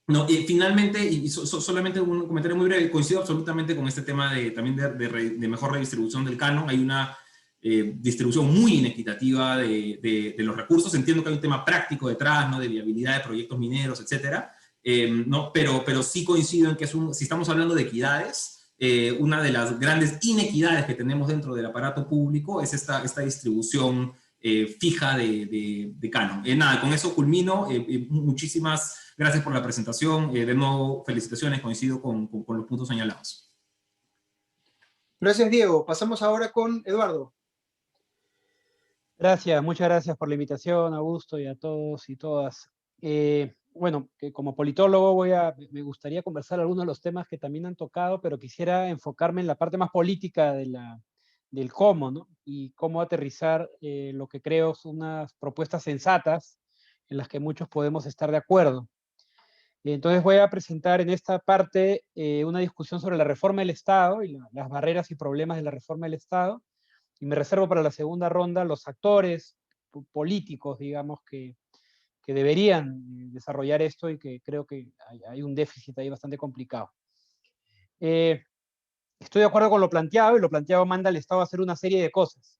No, finalmente, y solamente un comentario muy breve, coincido absolutamente con este tema también de mejor redistribución del canon. Hay una distribución muy inequitativa de los recursos. Entiendo que hay un tema práctico detrás, ¿no? De viabilidad de proyectos mineros, etcétera. ¿No? Pero sí coincido en que si estamos hablando de equidades, una de las grandes inequidades que tenemos dentro del aparato público es esta distribución fija de canon. Nada, con eso culmino. Muchísimas gracias por la presentación. De nuevo, felicitaciones, coincido con los puntos señalados. Gracias, Diego. Pasamos ahora con Eduardo. Gracias, muchas gracias por la invitación, Augusto, y a todos y todas. Bueno, que como politólogo me gustaría conversar algunos de los temas que también han tocado, pero quisiera enfocarme en la parte más política del cómo, ¿no? Y cómo aterrizar lo que creo son unas propuestas sensatas en las que muchos podemos estar de acuerdo. Entonces voy a presentar en esta parte una discusión sobre la reforma del Estado y las barreras y problemas de la reforma del Estado, y me reservo para la segunda ronda los actores políticos, digamos, que deberían desarrollar esto y que creo que hay un déficit ahí bastante complicado. Estoy de acuerdo con lo planteado, y lo planteado manda al Estado a hacer una serie de cosas.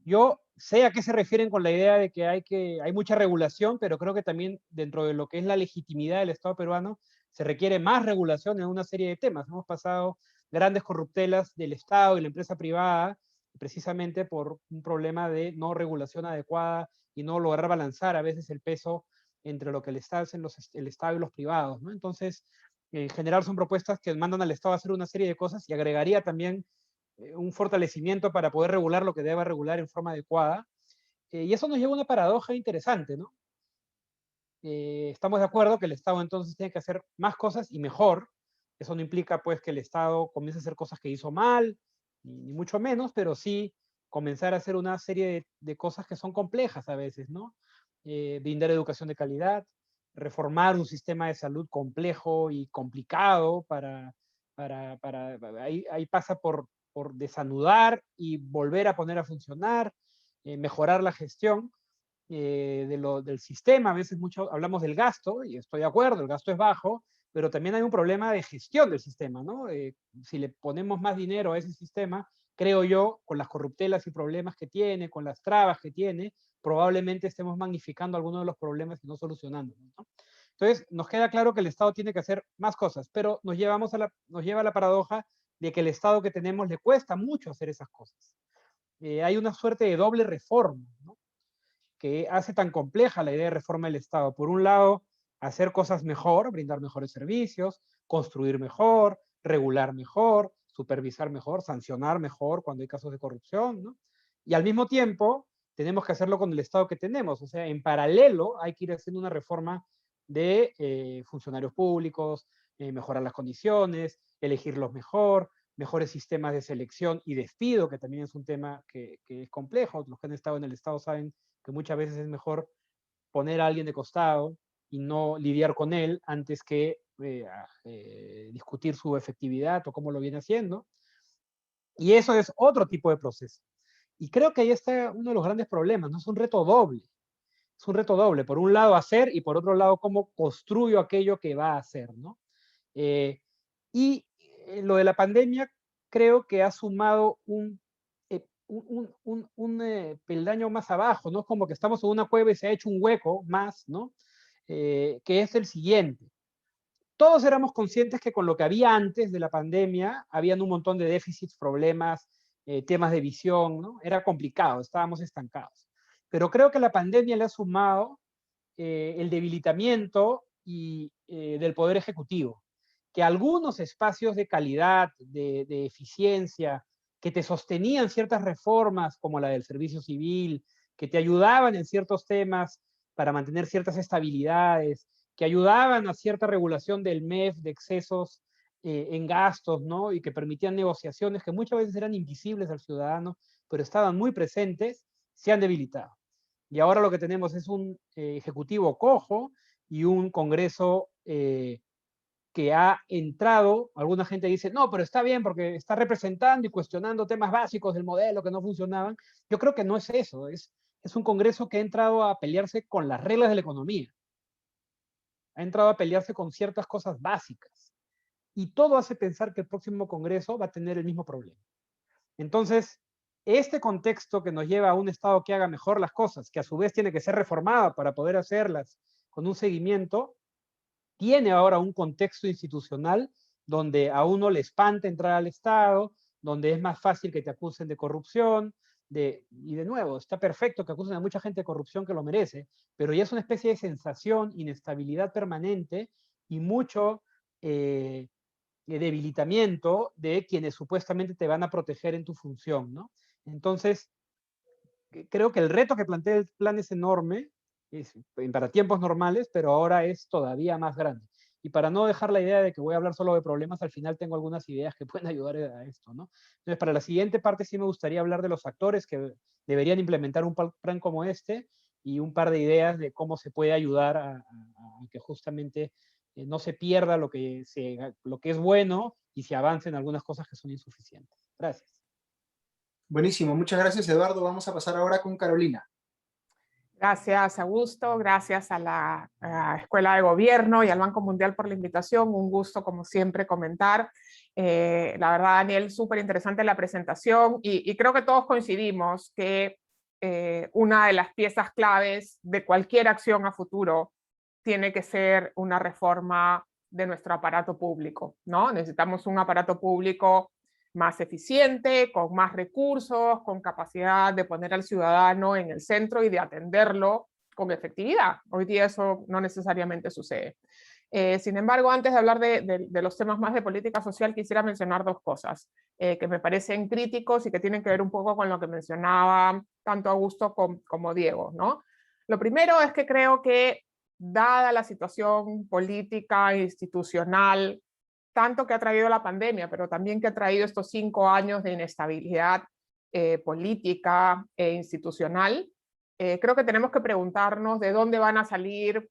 Yo sé a qué se refieren con la idea de que hay mucha regulación, pero creo que también dentro de lo que es la legitimidad del Estado peruano se requiere más regulación en una serie de temas. Hemos pasado grandes corruptelas del Estado y la empresa privada precisamente por un problema de no regulación adecuada y no lograr balanzar a veces el peso entre lo que el Estado y los privados, ¿no? Entonces, en general son propuestas que mandan al Estado a hacer una serie de cosas, y agregaría también un fortalecimiento para poder regular lo que deba regular en forma adecuada. Y eso nos lleva a una paradoja interesante, ¿no? Estamos de acuerdo que el Estado entonces tiene que hacer más cosas y mejor. Eso no implica pues que el Estado comience a hacer cosas que hizo mal, ni mucho menos, pero sí comenzar a hacer una serie de cosas que son complejas a veces, ¿no? Brindar educación de calidad, reformar un sistema de salud complejo y complicado ahí pasa por desanudar y volver a poner a funcionar, mejorar la gestión del sistema. A veces mucho hablamos del gasto, y estoy de acuerdo, el gasto es bajo, pero también hay un problema de gestión del sistema, ¿no? Si le ponemos más dinero a ese sistema, creo yo, con las corruptelas y problemas que tiene, con las trabas que tiene, probablemente estemos magnificando algunos de los problemas y no solucionándolos, ¿no? Entonces, nos queda claro que el Estado tiene que hacer más cosas, pero nos lleva a la paradoja de que el Estado que tenemos le cuesta mucho hacer esas cosas. Hay una suerte de doble reforma, ¿no?, que hace tan compleja la idea de reforma del Estado. Por un lado, hacer cosas mejor, brindar mejores servicios, construir mejor, regular mejor, supervisar mejor, sancionar mejor cuando hay casos de corrupción, ¿no? Y al mismo tiempo, tenemos que hacerlo con el Estado que tenemos. O sea, en paralelo hay que ir haciendo una reforma de funcionarios públicos, mejorar las condiciones, elegirlos mejor, mejores sistemas de selección y despido, que también es un tema que es complejo. Los que han estado en el Estado saben que muchas veces es mejor poner a alguien de costado y no lidiar con él antes que discutir su efectividad o cómo lo viene haciendo. Y eso es otro tipo de proceso. Y creo que ahí está uno de los grandes problemas, ¿no? Es un reto doble. Es un reto doble. Por un lado hacer, y por otro lado cómo construyo aquello que va a hacer, ¿no? Lo de la pandemia creo que ha sumado un peldaño más abajo, ¿no? Como que estamos en una cueva y se ha hecho un hueco más, ¿no? Que es el siguiente. Todos éramos conscientes que con lo que había antes de la pandemia, habían un montón de déficits, problemas, temas de visión, ¿no? Era complicado, estábamos estancados. Pero creo que la pandemia le ha sumado el debilitamiento del Poder Ejecutivo, que algunos espacios de calidad, de eficiencia, que te sostenían ciertas reformas como la del servicio civil, que te ayudaban en ciertos temas para mantener ciertas estabilidades, que ayudaban a cierta regulación del MEF, de excesos en gastos, ¿no? Y que permitían negociaciones que muchas veces eran invisibles al ciudadano, pero estaban muy presentes, se han debilitado. Y ahora lo que tenemos es un ejecutivo cojo y un Congreso que ha entrado, alguna gente dice, no, pero está bien porque está representando y cuestionando temas básicos del modelo que no funcionaban. Yo creo que no es eso, es un Congreso que ha entrado a pelearse con las reglas de la economía, ha entrado a pelearse con ciertas cosas básicas. Y todo hace pensar que el próximo Congreso va a tener el mismo problema. Entonces, este contexto que nos lleva a un Estado que haga mejor las cosas, que a su vez tiene que ser reformado para poder hacerlas con un seguimiento, tiene ahora un contexto institucional donde a uno le espanta entrar al Estado, donde es más fácil que te acusen de corrupción, y de nuevo, está perfecto que acusen a mucha gente de corrupción que lo merece, pero ya es una especie de sensación, inestabilidad permanente y mucho debilitamiento de quienes supuestamente te van a proteger en tu función, ¿no? Entonces, creo que el reto que plantea el plan es enorme, para tiempos normales, pero ahora es todavía más grande. Y para no dejar la idea de que voy a hablar solo de problemas, al final tengo algunas ideas que pueden ayudar a esto, ¿no? Entonces, para la siguiente parte sí me gustaría hablar de los actores que deberían implementar un plan como este y un par de ideas de cómo se puede ayudar a que justamente no se pierda lo que es bueno y se avance en algunas cosas que son insuficientes. Gracias. Buenísimo, muchas gracias, Eduardo. Vamos a pasar ahora con Carolina. Gracias, Augusto. Gracias a la Escuela de Gobierno y al Banco Mundial por la invitación. Un gusto, como siempre, comentar. La verdad, Daniel, súper interesante la presentación y creo que todos coincidimos que una de las piezas claves de cualquier acción a futuro tiene que ser una reforma de nuestro aparato público, ¿no? Necesitamos un aparato público más eficiente, con más recursos, con capacidad de poner al ciudadano en el centro y de atenderlo con efectividad. Hoy día eso no necesariamente sucede. Sin embargo, antes de hablar de los temas más de política social, quisiera mencionar dos cosas que me parecen críticos y que tienen que ver un poco con lo que mencionaba tanto Augusto como Diego, ¿no? Lo primero es que creo que, dada la situación política e institucional, tanto que ha traído la pandemia, pero también que ha traído estos 5 años de inestabilidad política e institucional, creo que tenemos que preguntarnos de dónde van a salir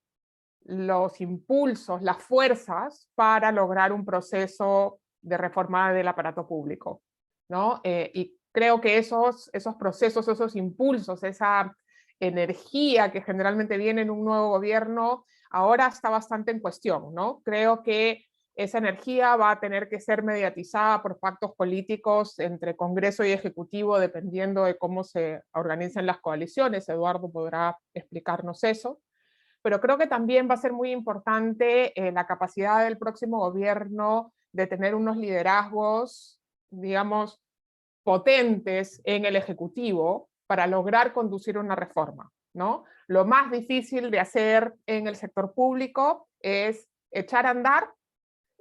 los impulsos, las fuerzas para lograr un proceso de reforma del aparato público, ¿no? Y creo que esos procesos, esos impulsos, esa energía que generalmente viene en un nuevo gobierno, ahora está bastante en cuestión, ¿no? Creo que esa energía va a tener que ser mediatizada por pactos políticos entre Congreso y Ejecutivo, dependiendo de cómo se organicen las coaliciones. Eduardo podrá explicarnos eso. Pero creo que también va a ser muy importante la capacidad del próximo gobierno de tener unos liderazgos, digamos, potentes en el Ejecutivo para lograr conducir una reforma, ¿no? Lo más difícil de hacer en el sector público es echar a andar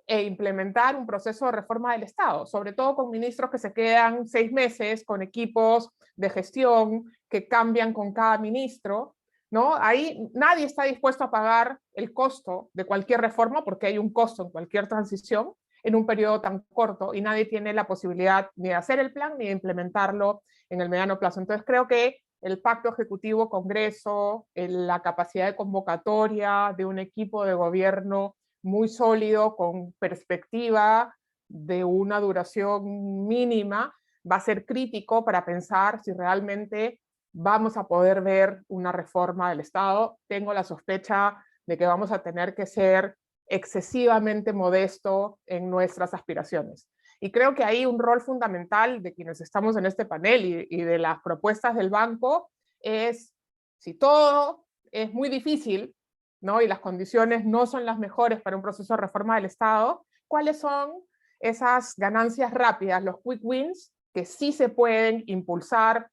e implementar un proceso de reforma del Estado, sobre todo con ministros que se quedan 6 meses, con equipos de gestión que cambian con cada ministro, ¿no? Ahí nadie está dispuesto a pagar el costo de cualquier reforma, porque hay un costo en cualquier transición en un periodo tan corto, y nadie tiene la posibilidad ni de hacer el plan ni de implementarlo en el mediano plazo. Entonces creo que el pacto ejecutivo, Congreso, la capacidad de convocatoria de un equipo de gobierno muy sólido, con perspectiva de una duración mínima, va a ser crítico para pensar si realmente vamos a poder ver una reforma del Estado. Tengo la sospecha de que vamos a tener que ser excesivamente modesto en nuestras aspiraciones. Y creo que hay un rol fundamental de quienes estamos en este panel y de las propuestas del banco es, si todo es muy difícil, ¿no? Y las condiciones no son las mejores para un proceso de reforma del Estado, ¿cuáles son esas ganancias rápidas, los quick wins, que sí se pueden impulsar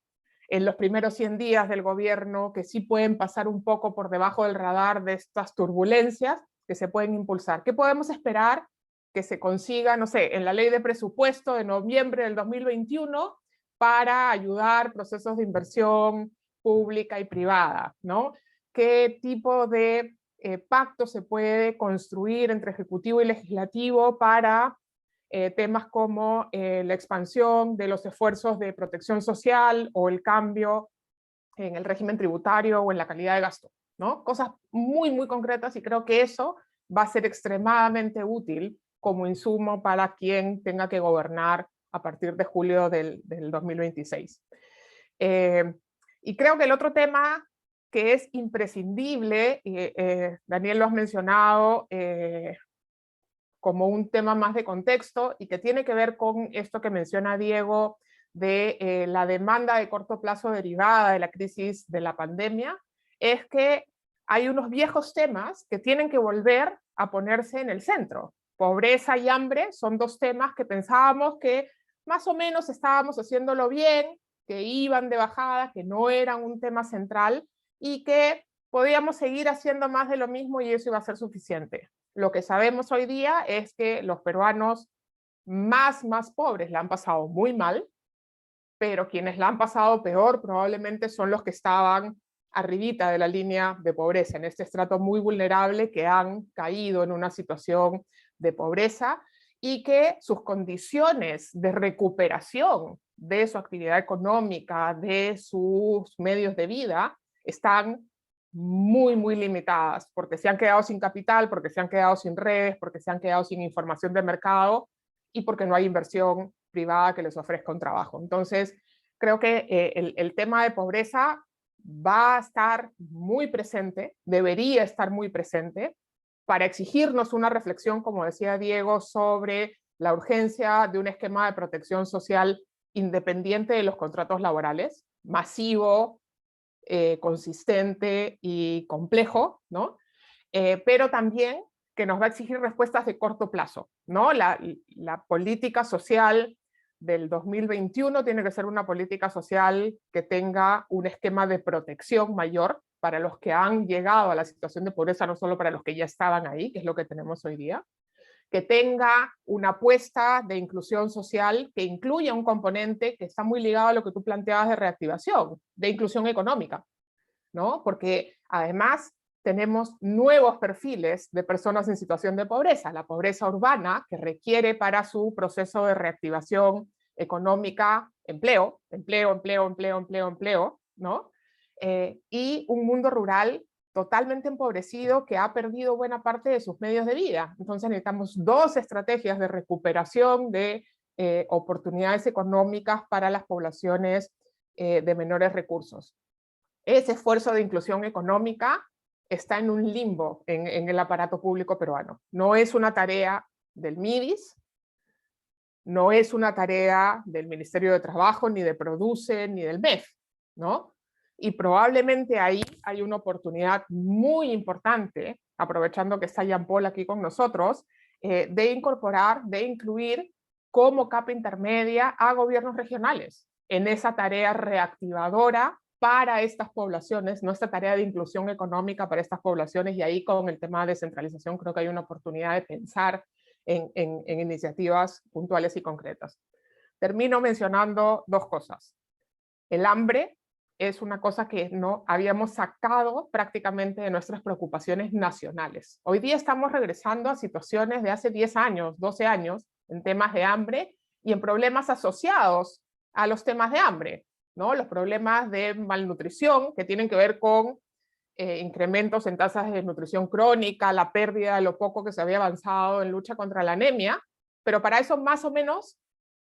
en los primeros 100 días del gobierno, que sí pueden pasar un poco por debajo del radar de estas turbulencias, que se pueden impulsar? ¿Qué podemos esperar que se consiga, no sé, en la ley de presupuesto de noviembre del 2021 para ayudar procesos de inversión pública y privada, ¿no? ¿Qué tipo de pacto se puede construir entre Ejecutivo y Legislativo para temas como la expansión de los esfuerzos de protección social o el cambio en el régimen tributario o en la calidad de gasto, ¿no? Cosas muy, muy concretas, y creo que eso va a ser extremadamente útil como insumo para quien tenga que gobernar a partir de julio del 2026. Y creo que el otro tema que es imprescindible, Daniel lo has mencionado como un tema más de contexto y que tiene que ver con esto que menciona Diego de la demanda de corto plazo derivada de la crisis de la pandemia, es que hay unos viejos temas que tienen que volver a ponerse en el centro. Pobreza y hambre son dos temas que pensábamos que más o menos estábamos haciéndolo bien, que iban de bajada, que no eran un tema central y que podíamos seguir haciendo más de lo mismo y eso iba a ser suficiente. Lo que sabemos hoy día es que los peruanos más pobres la han pasado muy mal, pero quienes la han pasado peor probablemente son los que estaban arribita de la línea de pobreza, en este estrato muy vulnerable, que han caído en una situación de pobreza y que sus condiciones de recuperación de su actividad económica, de sus medios de vida, están muy limitadas, porque se han quedado sin capital, porque se han quedado sin redes, porque se han quedado sin información de mercado y porque no hay inversión privada que les ofrezca un trabajo. Entonces, creo que el tema de pobreza va a estar muy presente, debería estar muy presente, para exigirnos una reflexión, como decía Diego, sobre la urgencia de un esquema de protección social independiente de los contratos laborales, masivo, consistente y complejo, ¿no? Pero también que nos va a exigir respuestas de corto plazo, ¿no? La política social del 2021 tiene que ser una política social que tenga un esquema de protección mayor para los que han llegado a la situación de pobreza, no solo para los que ya estaban ahí, que es lo que tenemos hoy día, que tenga una apuesta de inclusión social que incluya un componente que está muy ligado a lo que tú planteabas de reactivación, de inclusión económica, ¿no? Porque además tenemos nuevos perfiles de personas en situación de pobreza, la pobreza urbana, que requiere para su proceso de reactivación económica empleo, ¿no? Y un mundo rural totalmente empobrecido que ha perdido buena parte de sus medios de vida. Entonces necesitamos dos estrategias de recuperación de oportunidades económicas para las poblaciones de menores recursos. Ese esfuerzo de inclusión económica está en un limbo en el aparato público peruano. No es una tarea del MIDIS, no es una tarea del Ministerio de Trabajo, ni de Produce, ni del MEF, ¿no? Y probablemente ahí hay una oportunidad muy importante, aprovechando que está Jean Paul aquí con nosotros, de incorporar, de incluir como capa intermedia a gobiernos regionales en esa tarea reactivadora para estas poblaciones, no esta tarea de inclusión económica para estas poblaciones, y ahí con el tema de descentralización creo que hay una oportunidad de pensar en iniciativas puntuales y concretas. Termino mencionando dos cosas. El hambre es una cosa que no habíamos sacado prácticamente de nuestras preocupaciones nacionales. Hoy día estamos regresando a situaciones de hace 10 años, 12 años, en temas de hambre y en problemas asociados a los temas de hambre, ¿no? Los problemas de malnutrición que tienen que ver con incrementos en tasas de desnutrición crónica, la pérdida de lo poco que se había avanzado en lucha contra la anemia, pero para eso más o menos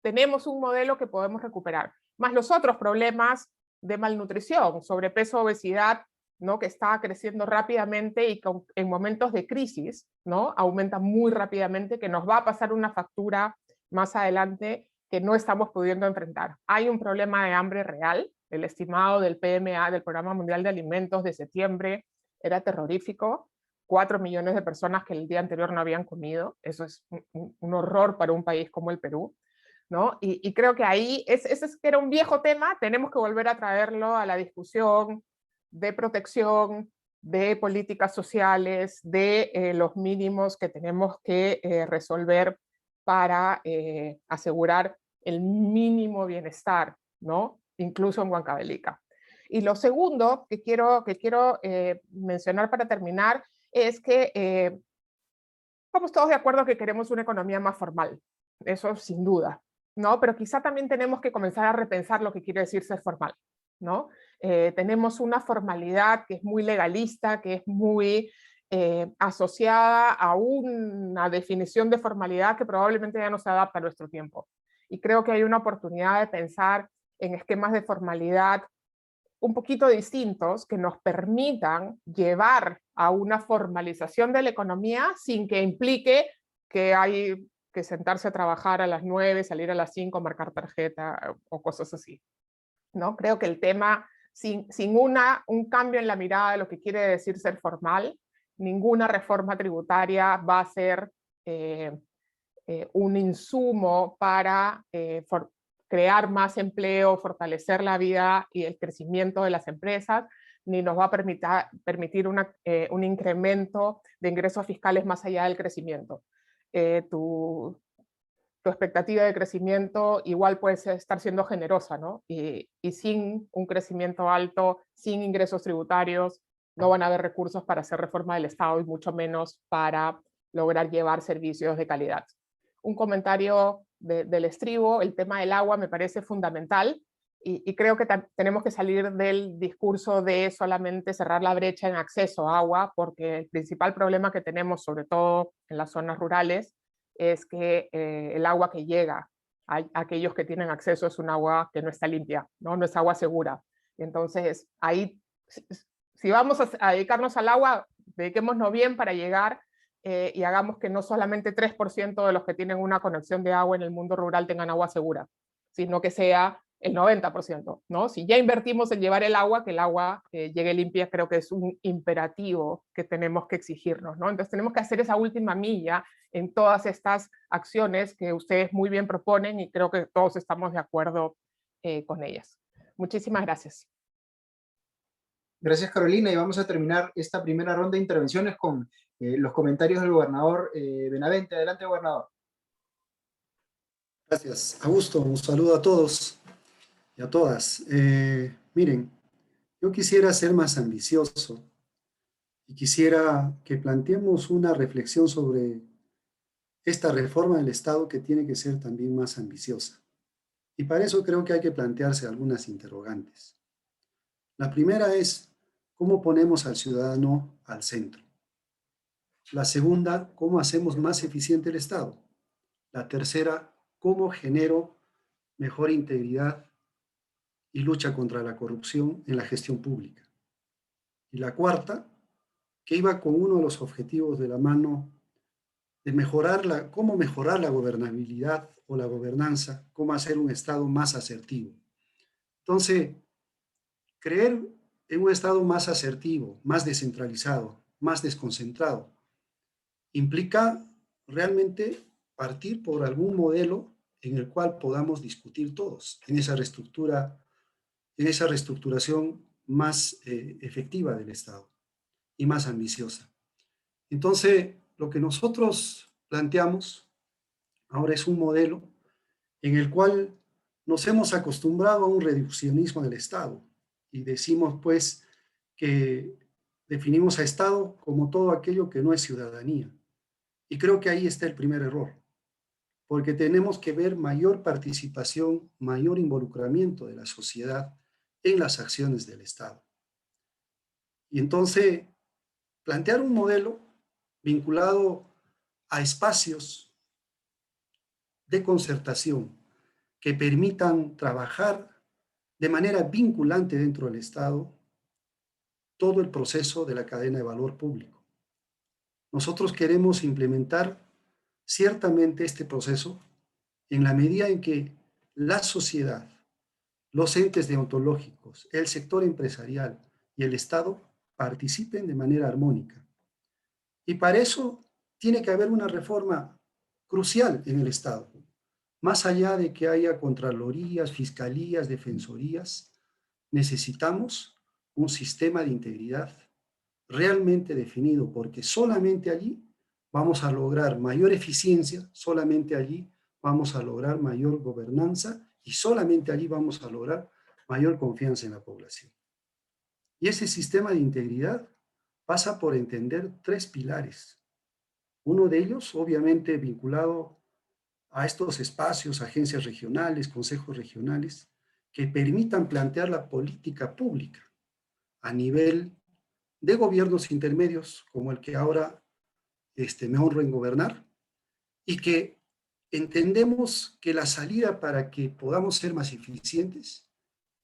tenemos un modelo que podemos recuperar. Más los otros problemas de malnutrición, sobrepeso, obesidad, ¿no? Que está creciendo rápidamente y que en momentos de crisis, ¿no? Aumenta muy rápidamente, que nos va a pasar una factura más adelante que no estamos pudiendo enfrentar. Hay un problema de hambre real. El estimado del PMA, del Programa Mundial de Alimentos, de septiembre era terrorífico. 4 millones de personas que el día anterior no habían comido. Eso es un horror para un país como el Perú, ¿no? Y creo que ahí, ese era un viejo tema, tenemos que volver a traerlo a la discusión de protección, de políticas sociales, de los mínimos que tenemos que resolver para asegurar el mínimo bienestar, ¿no? Incluso en Huancavelica. Y lo segundo que quiero mencionar para terminar es que estamos todos de acuerdo que queremos una economía más formal, eso sin duda, ¿no? Pero quizá también tenemos que comenzar a repensar lo que quiere decir ser formal, ¿no? Tenemos una formalidad que es muy legalista, que es muy asociada a una definición de formalidad que probablemente ya no se adapta a nuestro tiempo. Y creo que hay una oportunidad de pensar en esquemas de formalidad un poquito distintos que nos permitan llevar a una formalización de la economía sin que implique que hay que sentarse a trabajar a las 9, salir a las 5, marcar tarjeta o cosas así, ¿no? Creo que el tema, sin un cambio en la mirada de lo que quiere decir ser formal, ninguna reforma tributaria va a ser un insumo para crear más empleo, fortalecer la vida y el crecimiento de las empresas, ni nos va a permitir un incremento de ingresos fiscales más allá del crecimiento. Tu expectativa de crecimiento igual puede estar siendo generosa, ¿no? Y sin un crecimiento alto, sin ingresos tributarios, no van a haber recursos para hacer reforma del Estado y mucho menos para lograr llevar servicios de calidad. Un comentario del estribo, el tema del agua me parece fundamental y creo que tenemos que salir del discurso de solamente cerrar la brecha en acceso a agua, porque el principal problema que tenemos, sobre todo en las zonas rurales, es que el agua que llega a aquellos que tienen acceso es un agua que no está limpia, no es agua segura. Entonces, ahí, si vamos a dedicarnos al agua, dediquémonos bien para llegar y hagamos que no solamente 3% de los que tienen una conexión de agua en el mundo rural tengan agua segura, sino que sea el 90%, ¿no? Si ya invertimos en llevar el agua, que el agua llegue limpia, creo que es un imperativo que tenemos que exigirnos, ¿no? Entonces tenemos que hacer esa última milla en todas estas acciones que ustedes muy bien proponen y creo que todos estamos de acuerdo con ellas. Muchísimas gracias. Gracias, Carolina, y vamos a terminar esta primera ronda de intervenciones con los comentarios del gobernador Benavente. Adelante, gobernador. Gracias, Augusto. Un saludo a todos y a todas. Miren, yo quisiera ser más ambicioso y quisiera que planteemos una reflexión sobre esta reforma del Estado que tiene que ser también más ambiciosa. Y para eso creo que hay que plantearse algunas interrogantes. La primera es, ¿cómo ponemos al ciudadano al centro? La segunda, ¿cómo hacemos más eficiente el Estado? La tercera, ¿cómo genero mejor integridad y lucha contra la corrupción en la gestión pública? Y la cuarta, que iba con uno de los objetivos de la mano de cómo mejorar la gobernabilidad o la gobernanza, cómo hacer un Estado más asertivo. Entonces, creer en un Estado más asertivo, más descentralizado, más desconcentrado, implica realmente partir por algún modelo en el cual podamos discutir todos en esa reestructuración más efectiva del Estado y más ambiciosa. Entonces, lo que nosotros planteamos ahora es un modelo en el cual nos hemos acostumbrado a un reduccionismo del Estado y decimos pues que definimos a Estado como todo aquello que no es ciudadanía. Y creo que ahí está el primer error, porque tenemos que ver mayor participación, mayor involucramiento de la sociedad en las acciones del Estado. Y entonces, plantear un modelo vinculado a espacios de concertación que permitan trabajar de manera vinculante dentro del Estado todo el proceso de la cadena de valor público. Nosotros queremos implementar ciertamente este proceso en la medida en que la sociedad, los entes deontológicos, el sector empresarial y el Estado participen de manera armónica. Y para eso tiene que haber una reforma crucial en el Estado. Más allá de que haya contralorías, fiscalías, defensorías, necesitamos un sistema de integridad realmente definido, porque solamente allí vamos a lograr mayor eficiencia, solamente allí vamos a lograr mayor gobernanza y solamente allí vamos a lograr mayor confianza en la población. Y ese sistema de integridad pasa por entender 3 pilares. Uno de ellos, obviamente, vinculado a estos espacios, agencias regionales, consejos regionales, que permitan plantear la política pública a nivel de gobiernos intermedios, como el que ahora me honro en gobernar, y que entendemos que la salida para que podamos ser más eficientes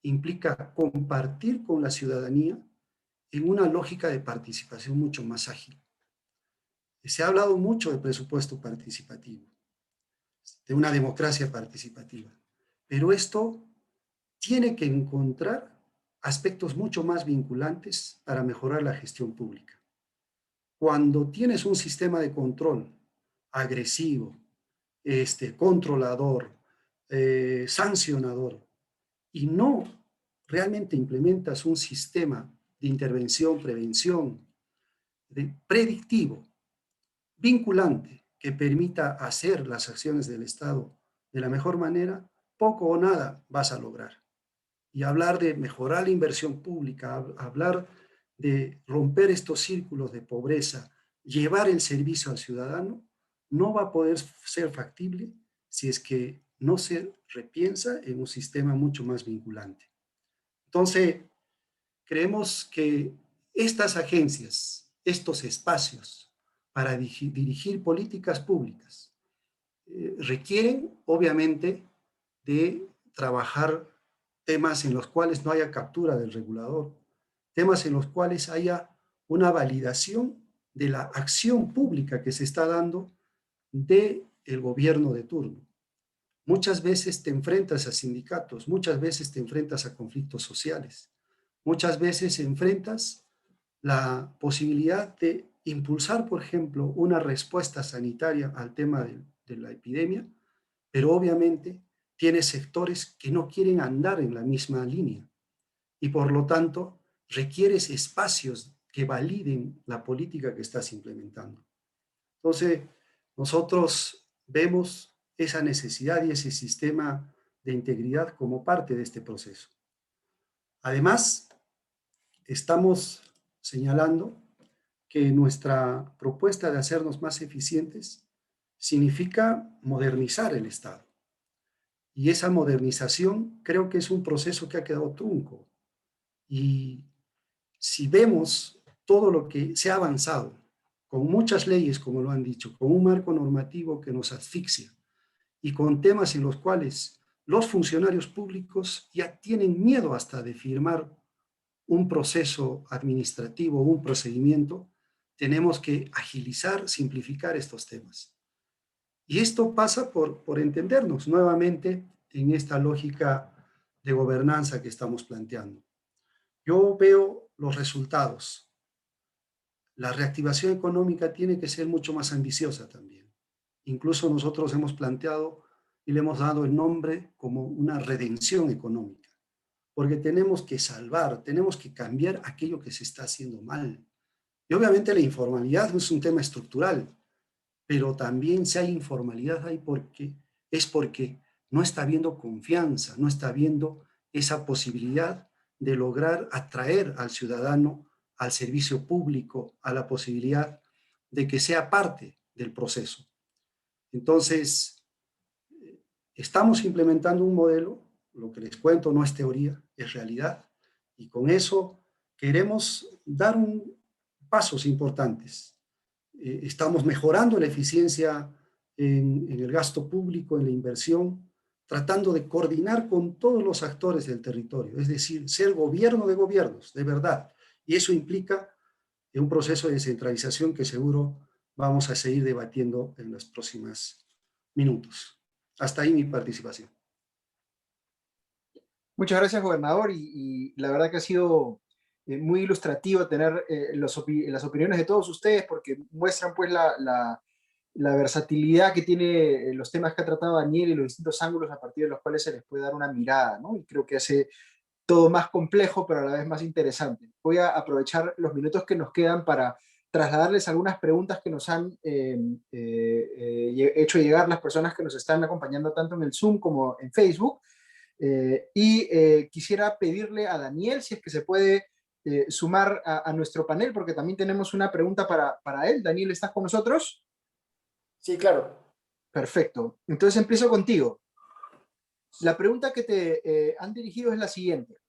implica compartir con la ciudadanía en una lógica de participación mucho más ágil. Se ha hablado mucho de presupuesto participativo, de una democracia participativa, pero esto tiene que encontrar aspectos mucho más vinculantes para mejorar la gestión pública. Cuando tienes un sistema de control agresivo, controlador, sancionador, y no realmente implementas un sistema de intervención, prevención, predictivo, vinculante, que permita hacer las acciones del Estado de la mejor manera, poco o nada vas a lograr. Y hablar de mejorar la inversión pública, hablar de romper estos círculos de pobreza, llevar el servicio al ciudadano, no va a poder ser factible si es que no se repiensa en un sistema mucho más vinculante. Entonces, creemos que estas agencias, estos espacios para dirigir políticas públicas, requieren, obviamente, de trabajar temas en los cuales no haya captura del regulador, temas en los cuales haya una validación de la acción pública que se está dando del gobierno de turno. Muchas veces te enfrentas a sindicatos, muchas veces te enfrentas a conflictos sociales, muchas veces enfrentas la posibilidad de impulsar, por ejemplo, una respuesta sanitaria al tema de la epidemia, pero obviamente tienes sectores que no quieren andar en la misma línea y por lo tanto requieres espacios que validen la política que estás implementando. Entonces, nosotros vemos esa necesidad y ese sistema de integridad como parte de este proceso. Además, estamos señalando que nuestra propuesta de hacernos más eficientes significa modernizar el Estado. Y esa modernización creo que es un proceso que ha quedado trunco. Y si vemos todo lo que se ha avanzado, con muchas leyes, como lo han dicho, con un marco normativo que nos asfixia y con temas en los cuales los funcionarios públicos ya tienen miedo hasta de firmar un proceso administrativo, un procedimiento, tenemos que agilizar, simplificar estos temas. Y esto pasa por entendernos nuevamente en esta lógica de gobernanza que estamos planteando. Yo veo los resultados. La reactivación económica tiene que ser mucho más ambiciosa también. Incluso nosotros hemos planteado y le hemos dado el nombre como una redención económica, porque tenemos que salvar, tenemos que cambiar aquello que se está haciendo mal. Y obviamente la informalidad no es un tema estructural, pero también si hay informalidad es porque no está habiendo confianza, no está habiendo esa posibilidad de lograr atraer al ciudadano al servicio público, a la posibilidad de que sea parte del proceso. Entonces, estamos implementando un modelo, lo que les cuento no es teoría, es realidad, y con eso queremos dar pasos importantes. Estamos mejorando la eficiencia en el gasto público, en la inversión, tratando de coordinar con todos los actores del territorio, es decir, ser gobierno de gobiernos, de verdad. Y eso implica un proceso de descentralización que seguro vamos a seguir debatiendo en los próximos minutos. Hasta ahí mi participación. Muchas gracias, gobernador, y la verdad que ha sido muy ilustrativo tener las opiniones de todos ustedes, porque muestran pues la versatilidad que tiene los temas que ha tratado Daniel y los distintos ángulos a partir de los cuales se les puede dar una mirada, ¿no? Y creo que hace todo más complejo, pero a la vez más interesante. Voy a aprovechar los minutos que nos quedan para trasladarles algunas preguntas que nos han hecho llegar las personas que nos están acompañando tanto en el Zoom como en Facebook. Quisiera pedirle a Daniel si es que se puede sumar a nuestro panel, porque también tenemos una pregunta para él. Daniel, ¿estás con nosotros? Sí, claro. Perfecto. Entonces empiezo contigo. La pregunta que te han dirigido es la siguiente.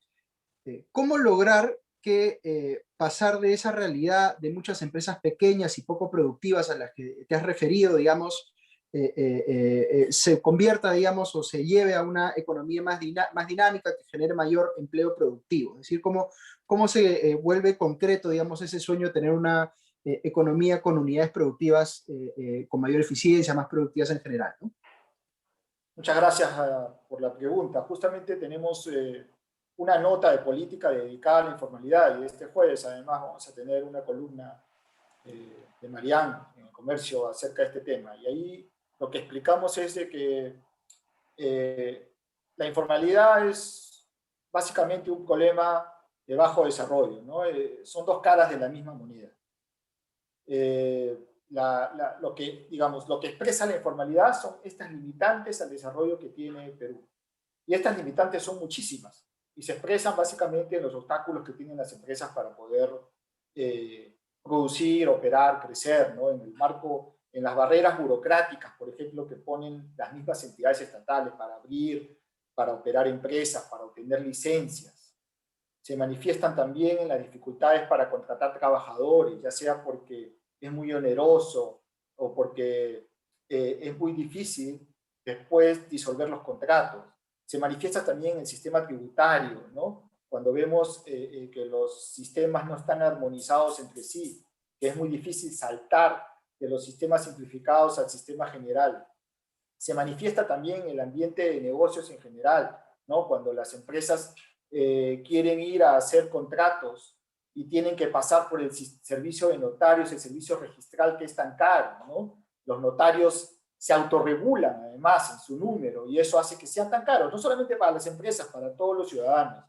¿Cómo lograr que pasar de esa realidad de muchas empresas pequeñas y poco productivas a las que te has referido, digamos, se convierta, digamos, o se lleve a una economía más dinámica que genere mayor empleo productivo? Es decir, cómo se vuelve concreto, digamos, ese sueño de tener una economía con unidades productivas con mayor eficiencia, más productivas en general, ¿no? Muchas gracias por la pregunta. Justamente tenemos una nota de política dedicada a la informalidad, y este jueves además vamos a tener una columna de Marianne en el Comercio acerca de este tema. Y ahí lo que explicamos es de que la informalidad es básicamente un problema de bajo desarrollo, ¿no? Son dos caras de la misma moneda. Lo que expresa la informalidad son estas limitantes al desarrollo que tiene Perú. Y estas limitantes son muchísimas y se expresan básicamente en los obstáculos que tienen las empresas para poder producir, operar, crecer, ¿no? En el marco, en las barreras burocráticas, por ejemplo, que ponen las mismas entidades estatales para abrir, para operar empresas, para obtener licencias. Se manifiestan también en las dificultades para contratar trabajadores, ya sea porque es muy oneroso o porque es muy difícil después disolver los contratos. Se manifiesta también en el sistema tributario, ¿no? Cuando vemos que los sistemas no están armonizados entre sí, que es muy difícil saltar de los sistemas simplificados al sistema general. Se manifiesta también en el ambiente de negocios en general, ¿no? Cuando las empresas quieren ir a hacer contratos y tienen que pasar por el servicio de notarios, el servicio registral, que es tan caro, ¿no? Los notarios se autorregulan además en su número y eso hace que sean tan caros, no solamente para las empresas, para todos los ciudadanos.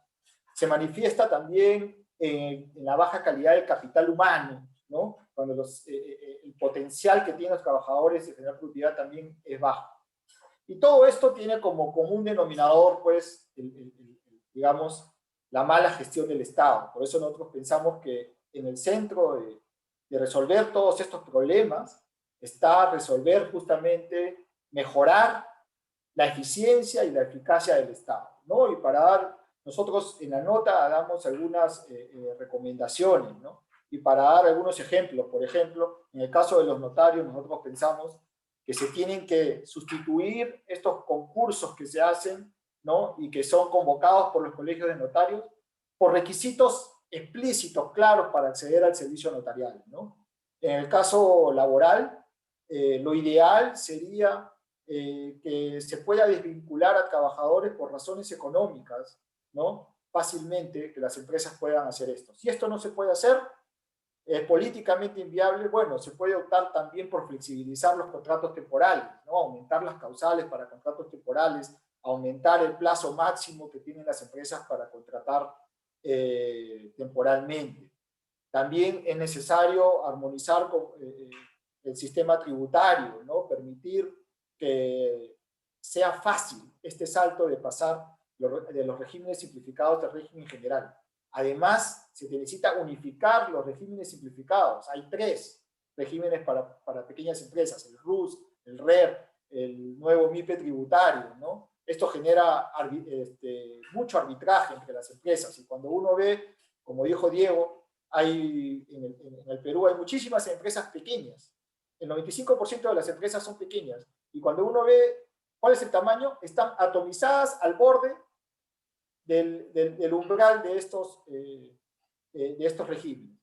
Se manifiesta también en la baja calidad del capital humano, ¿no? Cuando el potencial que tienen los trabajadores de generar productividad también es bajo. Y todo esto tiene como común denominador, pues, digamos, la mala gestión del Estado. Por eso nosotros pensamos que en el centro de resolver todos estos problemas está resolver justamente, mejorar la eficiencia y la eficacia del Estado, ¿no? Y para dar, nosotros en la nota damos algunas recomendaciones, ¿no? Y para dar algunos ejemplos, por ejemplo, en el caso de los notarios, nosotros pensamos que se tienen que sustituir estos concursos que se hacen, ¿no? Y que son convocados por los colegios de notarios por requisitos explícitos, claros, para acceder al servicio notarial, ¿no? En el caso laboral, lo ideal sería que se pueda desvincular a trabajadores por razones económicas, ¿no? Fácilmente, que las empresas puedan hacer esto. Si esto no se puede hacer, políticamente inviable, bueno, se puede optar también por flexibilizar los contratos temporales, ¿no? Aumentar las causales para contratos temporales, aumentar el plazo máximo que tienen las empresas para contratar temporalmente. También es necesario armonizar el sistema tributario, ¿no? Permitir que sea fácil este salto de pasar de los regímenes simplificados al régimen general. Además, se necesita unificar los regímenes simplificados. Hay 3 regímenes para pequeñas empresas, el RUS, el RER, el nuevo MIPE tributario, ¿no? Esto genera mucho arbitraje entre las empresas, y cuando uno ve, como dijo Diego, en el Perú hay muchísimas empresas pequeñas. El 95% de las empresas son pequeñas, y cuando uno ve cuál es el tamaño, están atomizadas al borde del umbral de estos regímenes.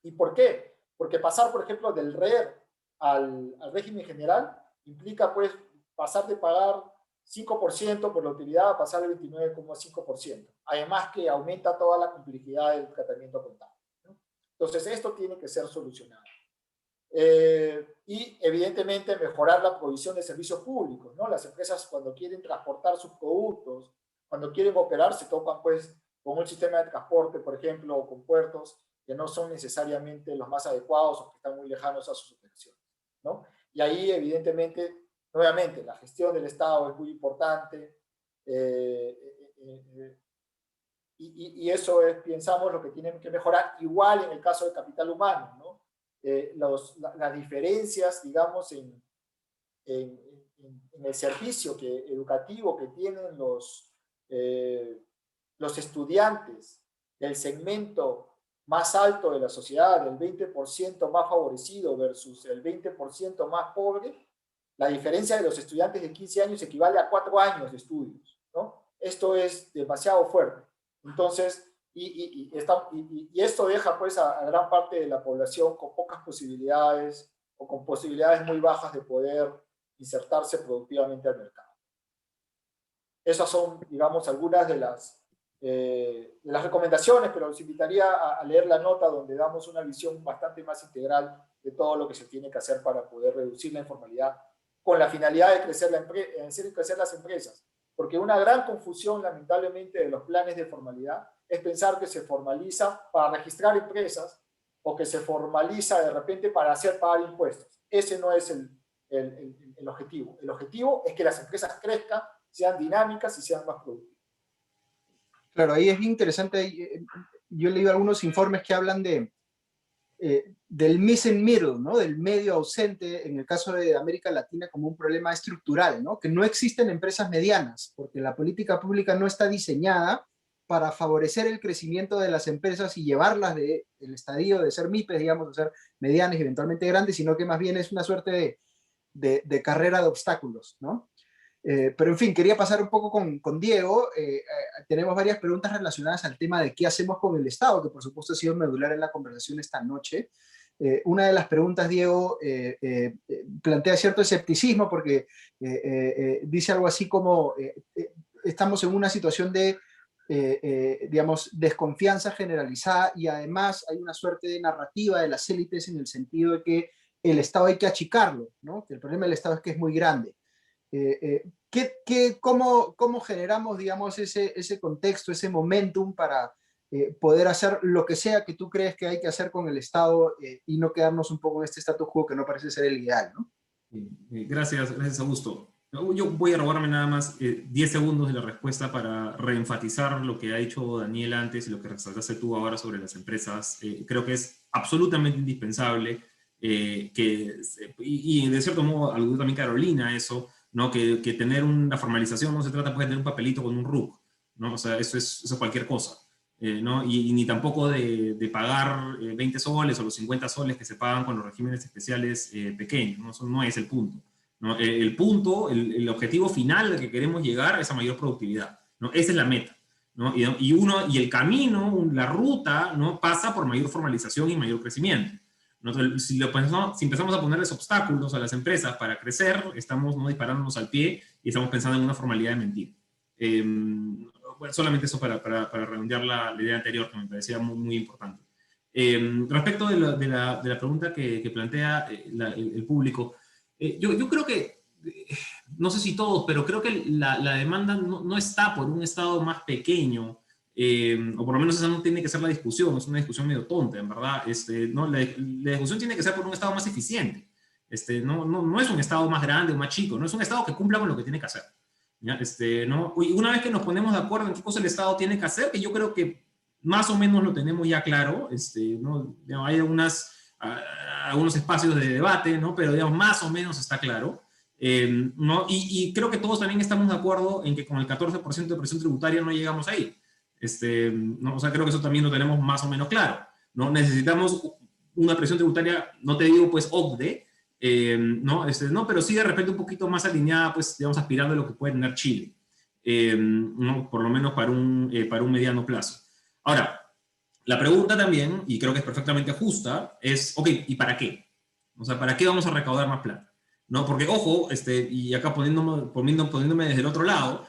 ¿Y por qué? Porque pasar, por ejemplo, del RER al régimen general implica, pues, pasar de pagar 5% por la utilidad a pasar al 29,5%. Además que aumenta toda la complejidad del tratamiento contable, ¿no? Entonces, esto tiene que ser solucionado. Y, evidentemente, mejorar la provisión de servicios públicos, ¿no? Las empresas, cuando quieren transportar sus productos, cuando quieren operar, se topan, pues, con un sistema de transporte, por ejemplo, o con puertos que no son necesariamente los más adecuados o que están muy lejanos a sus operaciones, ¿no? Y ahí, evidentemente, nuevamente, la gestión del Estado es muy importante, y eso es, pensamos, lo que tienen que mejorar, igual en el caso del capital humano, ¿no? Las diferencias, digamos, en en el servicio educativo que tienen los estudiantes del segmento más alto de la sociedad, el 20% más favorecido versus el 20% más pobre, la diferencia de los estudiantes de 15 años equivale a 4 años de estudios, ¿no? Esto es demasiado fuerte. Entonces, y esto deja pues a gran parte de la población con pocas posibilidades o con posibilidades muy bajas de poder insertarse productivamente al mercado. Esas son, digamos, algunas de las recomendaciones, pero los invitaría a leer la nota donde damos una visión bastante más integral de todo lo que se tiene que hacer para poder reducir la informalidad con la finalidad de crecer las empresas. Porque una gran confusión, lamentablemente, de los planes de formalidad es pensar que se formaliza para registrar empresas o que se formaliza de repente para hacer pagar impuestos. Ese no es el objetivo. El objetivo es que las empresas crezcan, sean dinámicas y sean más productivas. Claro, ahí es interesante. Yo he leído algunos informes que hablan del missing middle, ¿no? Del medio ausente, en el caso de América Latina, como un problema estructural, ¿no? Que no existen empresas medianas, porque la política pública no está diseñada para favorecer el crecimiento de las empresas y llevarlas del estadio de ser MIPES, digamos, de ser medianas y eventualmente grandes, sino que más bien es una suerte de carrera de obstáculos, ¿no? Pero en fin, quería pasar un poco con Diego. Tenemos varias preguntas relacionadas al tema de qué hacemos con el Estado, que por supuesto ha sido medular en la conversación esta noche. Una de las preguntas, Diego, plantea cierto escepticismo porque dice algo así como estamos en una situación de, digamos, desconfianza generalizada y además hay una suerte de narrativa de las élites en el sentido de que el Estado hay que achicarlo, ¿no? Que el problema del Estado es que es muy grande. ¿Cómo generamos, digamos, ese contexto, ese momentum para poder hacer lo que sea que tú crees que hay que hacer con el Estado y no quedarnos un poco en este status quo que no parece ser el ideal, ¿no? Gracias, Augusto. Yo voy a robarme nada más 10 segundos de la respuesta para reenfatizar lo que ha dicho Daniel antes y lo que resaltaste tú ahora sobre las empresas. Creo que es absolutamente indispensable y de cierto modo aludó también Carolina eso, ¿no? Que tener una formalización no se trata pues, de tener un papelito con un RUC, ¿no? O sea, eso es cualquier cosa, ¿no? Y ni tampoco de pagar 20 soles o los 50 soles que se pagan con los regímenes especiales pequeños, ¿no? Eso no es el punto, ¿no? El punto, el objetivo final al que queremos llegar es a mayor productividad, ¿no? Esa es la meta, ¿no? Y el camino, la ruta, ¿no? Pasa por mayor formalización y mayor crecimiento. Entonces, si empezamos a ponerles obstáculos a las empresas para crecer, estamos no disparándonos al pie y estamos pensando en una formalidad de mentir. Bueno, solamente eso para redondear la idea anterior que me parecía muy, muy importante. Respecto de la pregunta que plantea el público, yo creo que, no sé si todos, pero creo que la demanda no está por un Estado más pequeño, o por lo menos esa no tiene que ser la discusión, es una discusión medio tonta, en verdad. ¿No? La discusión tiene que ser por un Estado más eficiente. No es un Estado más grande o más chico, no es un Estado que cumpla con lo que tiene que hacer. ¿Ya? ¿No? Y una vez que nos ponemos de acuerdo en qué cosa el Estado tiene que hacer, que yo creo que más o menos lo tenemos ya claro, ¿no? Hay algunos espacios de debate, ¿no? Pero digamos, más o menos está claro. ¿No? Y creo que todos también estamos de acuerdo en que con el 14% de presión tributaria no llegamos ahí. ¿No? O sea, creo que eso también lo tenemos más o menos claro, ¿no? Necesitamos una presión tributaria, no te digo pues OCDE, ¿no? No, pero sí de repente un poquito más alineada, pues, digamos, aspirando a lo que puede tener Chile, ¿no? Por lo menos para un mediano plazo. Ahora, la pregunta también, y creo que es perfectamente justa, es, ok, ¿y para qué? O sea, ¿para qué vamos a recaudar más plata? ¿No? Porque, ojo, y acá poniéndome desde el otro lado,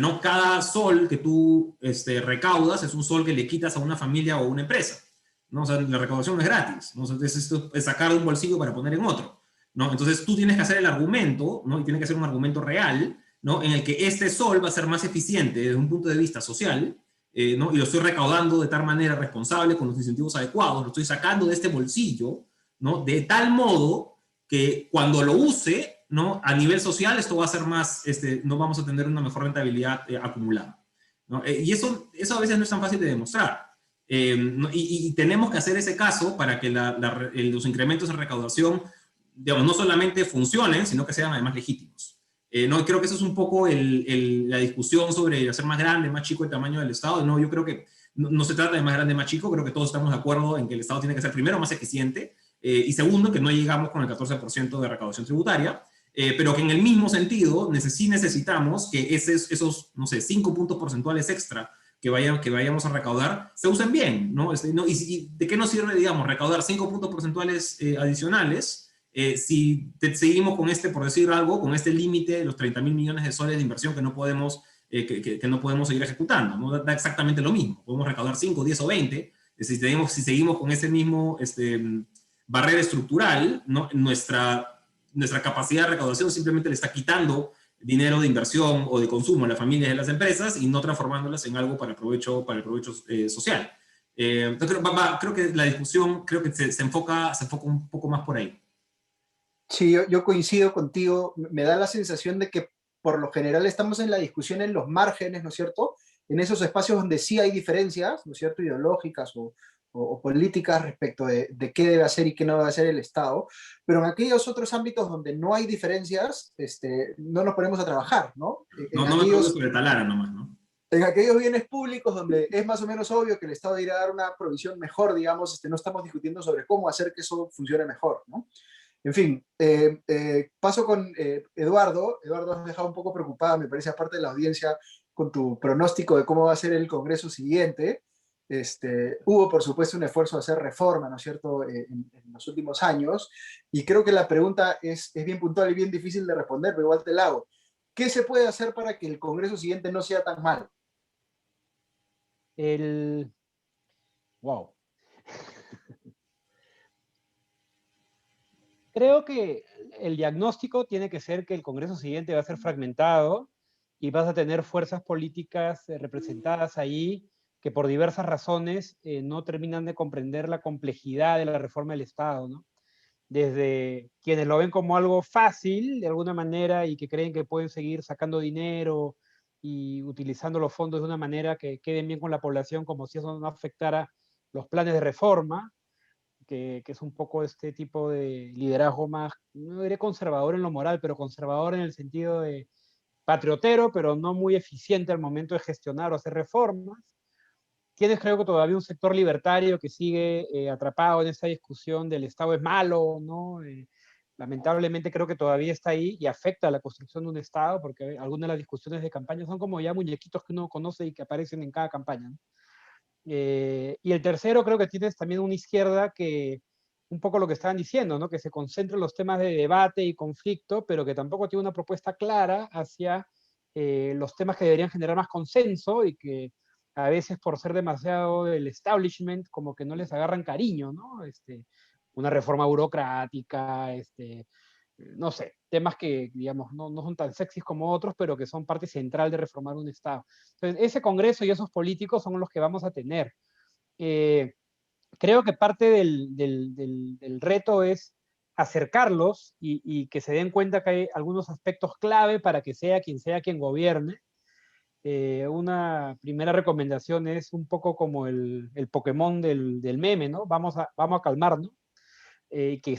no cada sol que tú recaudas es un sol que le quitas a una familia o a una empresa, ¿no? O sea, la recaudación no es gratis, ¿no? O sea, esto es sacar de un bolsillo para poner en otro, ¿no? Entonces tú tienes que hacer el argumento, ¿no? Y tiene que ser un argumento real, ¿no? En el que este sol va a ser más eficiente desde un punto de vista social, ¿no? Y lo estoy recaudando de tal manera responsable, con los incentivos adecuados, lo estoy sacando de este bolsillo, ¿no? De tal modo que cuando lo use, ¿no? A nivel social esto va a ser más, no vamos a tener una mejor rentabilidad acumulada, ¿no? Y eso a veces no es tan fácil de demostrar. ¿No? Y tenemos que hacer ese caso para que los incrementos en recaudación digamos, no solamente funcionen, sino que sean además legítimos. No, creo que eso es un poco la discusión sobre hacer más grande, más chico el tamaño del Estado. No, yo creo que no se trata de más grande, más chico, creo que todos estamos de acuerdo en que el Estado tiene que ser, primero, más eficiente, y segundo, que no llegamos con el 14% de recaudación tributaria, pero que en el mismo sentido sí necesitamos que esos, no sé, 5 puntos porcentuales extra que vayamos a recaudar se usen bien, ¿no? ¿Y de qué nos sirve, digamos, recaudar 5 puntos porcentuales adicionales si seguimos con por decir algo, con este límite de los 30.000 millones de soles de inversión que no podemos, que no podemos seguir ejecutando, ¿no? Da exactamente lo mismo. Podemos recaudar 5, 10 o 20. Si seguimos con ese mismo barrera estructural, ¿no? Nuestra capacidad de recaudación simplemente le está quitando dinero de inversión o de consumo a las familias y a las empresas y no transformándolas en algo para el provecho social. Entonces, creo que la discusión se enfoca un poco más por ahí. Sí, yo coincido contigo. Me da la sensación de que por lo general estamos en la discusión en los márgenes, ¿no es cierto? En esos espacios donde sí hay diferencias, ¿no es cierto? Ideológicas o políticas respecto de qué debe hacer y qué no debe hacer el Estado. Pero en aquellos otros ámbitos donde no hay diferencias, no nos ponemos a trabajar, ¿no? No me pregunto sobre Talara nomás, ¿no? En aquellos bienes públicos donde es más o menos obvio que el Estado irá a dar una provisión mejor, digamos, no estamos discutiendo sobre cómo hacer que eso funcione mejor, ¿no? En fin, paso con Eduardo. Eduardo, has dejado un poco preocupada, me parece, aparte de la audiencia, con tu pronóstico de cómo va a ser el Congreso siguiente. Hubo, por supuesto, un esfuerzo de hacer reforma, ¿no es cierto?, en los últimos años, y creo que la pregunta es bien puntual y bien difícil de responder, pero igual te la hago. ¿Qué se puede hacer para que el Congreso siguiente no sea tan malo? Wow. Creo que el diagnóstico tiene que ser que el Congreso siguiente va a ser fragmentado y vas a tener fuerzas políticas representadas ahí que por diversas razones no terminan de comprender la complejidad de la reforma del Estado, ¿no? Desde quienes lo ven como algo fácil, de alguna manera, y que creen que pueden seguir sacando dinero y utilizando los fondos de una manera que queden bien con la población, como si eso no afectara los planes de reforma, que es un poco este tipo de liderazgo más, no diré conservador en lo moral, pero conservador en el sentido de patriotero, pero no muy eficiente al momento de gestionar o hacer reformas. Tienes, creo que todavía un sector libertario que sigue atrapado en esta discusión del Estado es malo, ¿no? Lamentablemente creo que todavía está ahí y afecta a la construcción de un Estado, porque algunas de las discusiones de campaña son como ya muñequitos que uno conoce y que aparecen en cada campaña, ¿no? Y el tercero, creo que tienes también una izquierda que, un poco lo que estaban diciendo, ¿no? Que se concentra en los temas de debate y conflicto, pero que tampoco tiene una propuesta clara hacia los temas que deberían generar más consenso y que a veces por ser demasiado del establishment, como que no les agarran cariño, ¿no? Una reforma burocrática, no sé, temas que, digamos, no son tan sexys como otros, pero que son parte central de reformar un Estado. Entonces, ese Congreso y esos políticos son los que vamos a tener. Creo que parte del reto es acercarlos y que se den cuenta que hay algunos aspectos clave para que sea quien gobierne. Una primera recomendación es un poco como el Pokémon del meme, ¿no? Vamos a calmarnos. Que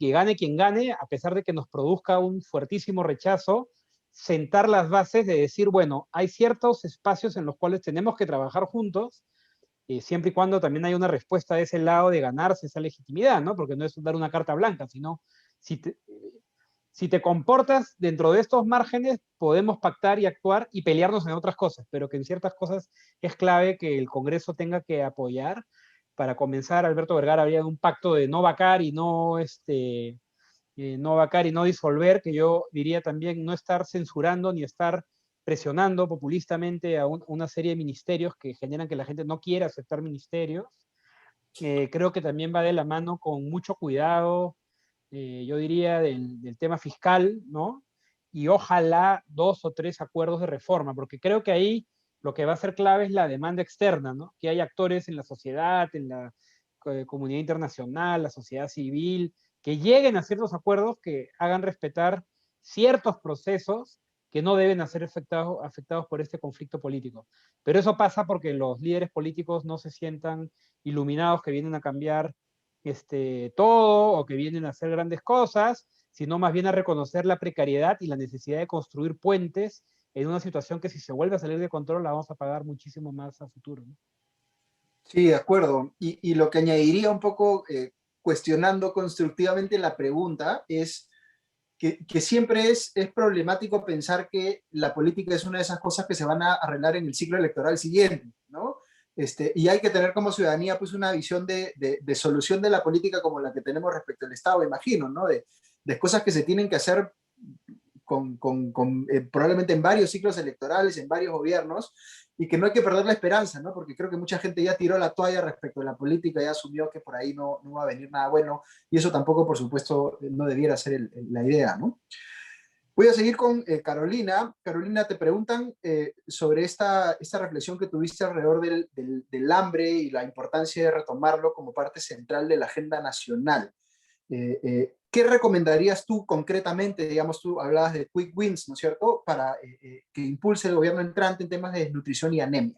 gane quien gane, a pesar de que nos produzca un fuertísimo rechazo, sentar las bases de decir, bueno, hay ciertos espacios en los cuales tenemos que trabajar juntos, siempre y cuando también haya una respuesta de ese lado de ganarse esa legitimidad, ¿no? Porque no es dar una carta blanca, sino si te comportas dentro de estos márgenes, podemos pactar y actuar y pelearnos en otras cosas, pero que en ciertas cosas es clave que el Congreso tenga que apoyar. Para comenzar, Alberto Vergara había un pacto de no vacar y no disolver, que yo diría también no estar censurando ni estar presionando populistamente a una serie de ministerios que generan que la gente no quiera aceptar ministerios. Creo que también va de la mano con mucho cuidado, yo diría, del tema fiscal, ¿no? Y ojalá 2 o 3 acuerdos de reforma, porque creo que ahí lo que va a ser clave es la demanda externa, ¿no? Que hay actores en la sociedad, en la comunidad internacional, la sociedad civil, que lleguen a ciertos acuerdos que hagan respetar ciertos procesos que no deben ser afectados por este conflicto político. Pero eso pasa porque los líderes políticos no se sientan iluminados que vienen a cambiar todo o que vienen a hacer grandes cosas, sino más bien a reconocer la precariedad y la necesidad de construir puentes en una situación que si se vuelve a salir de control la vamos a pagar muchísimo más a futuro, ¿no? Sí, de acuerdo. Y lo que añadiría un poco, cuestionando constructivamente la pregunta, es que siempre es problemático pensar que la política es una de esas cosas que se van a arreglar en el ciclo electoral siguiente, ¿no? Y hay que tener como ciudadanía pues una visión de solución de la política como la que tenemos respecto al Estado, imagino, ¿no? De cosas que se tienen que hacer probablemente en varios ciclos electorales, en varios gobiernos, y que no hay que perder la esperanza, ¿no? Porque creo que mucha gente ya tiró la toalla respecto a la política, ya asumió que por ahí no va a venir nada bueno, y eso tampoco, por supuesto, no debiera ser la idea, ¿no? Voy a seguir con Carolina. Carolina, te preguntan sobre esta reflexión que tuviste alrededor del hambre y la importancia de retomarlo como parte central de la agenda nacional. ¿Qué recomendarías tú concretamente? Digamos, tú hablabas de quick wins, ¿no es cierto?, para que impulse el gobierno entrante en temas de desnutrición y anemia.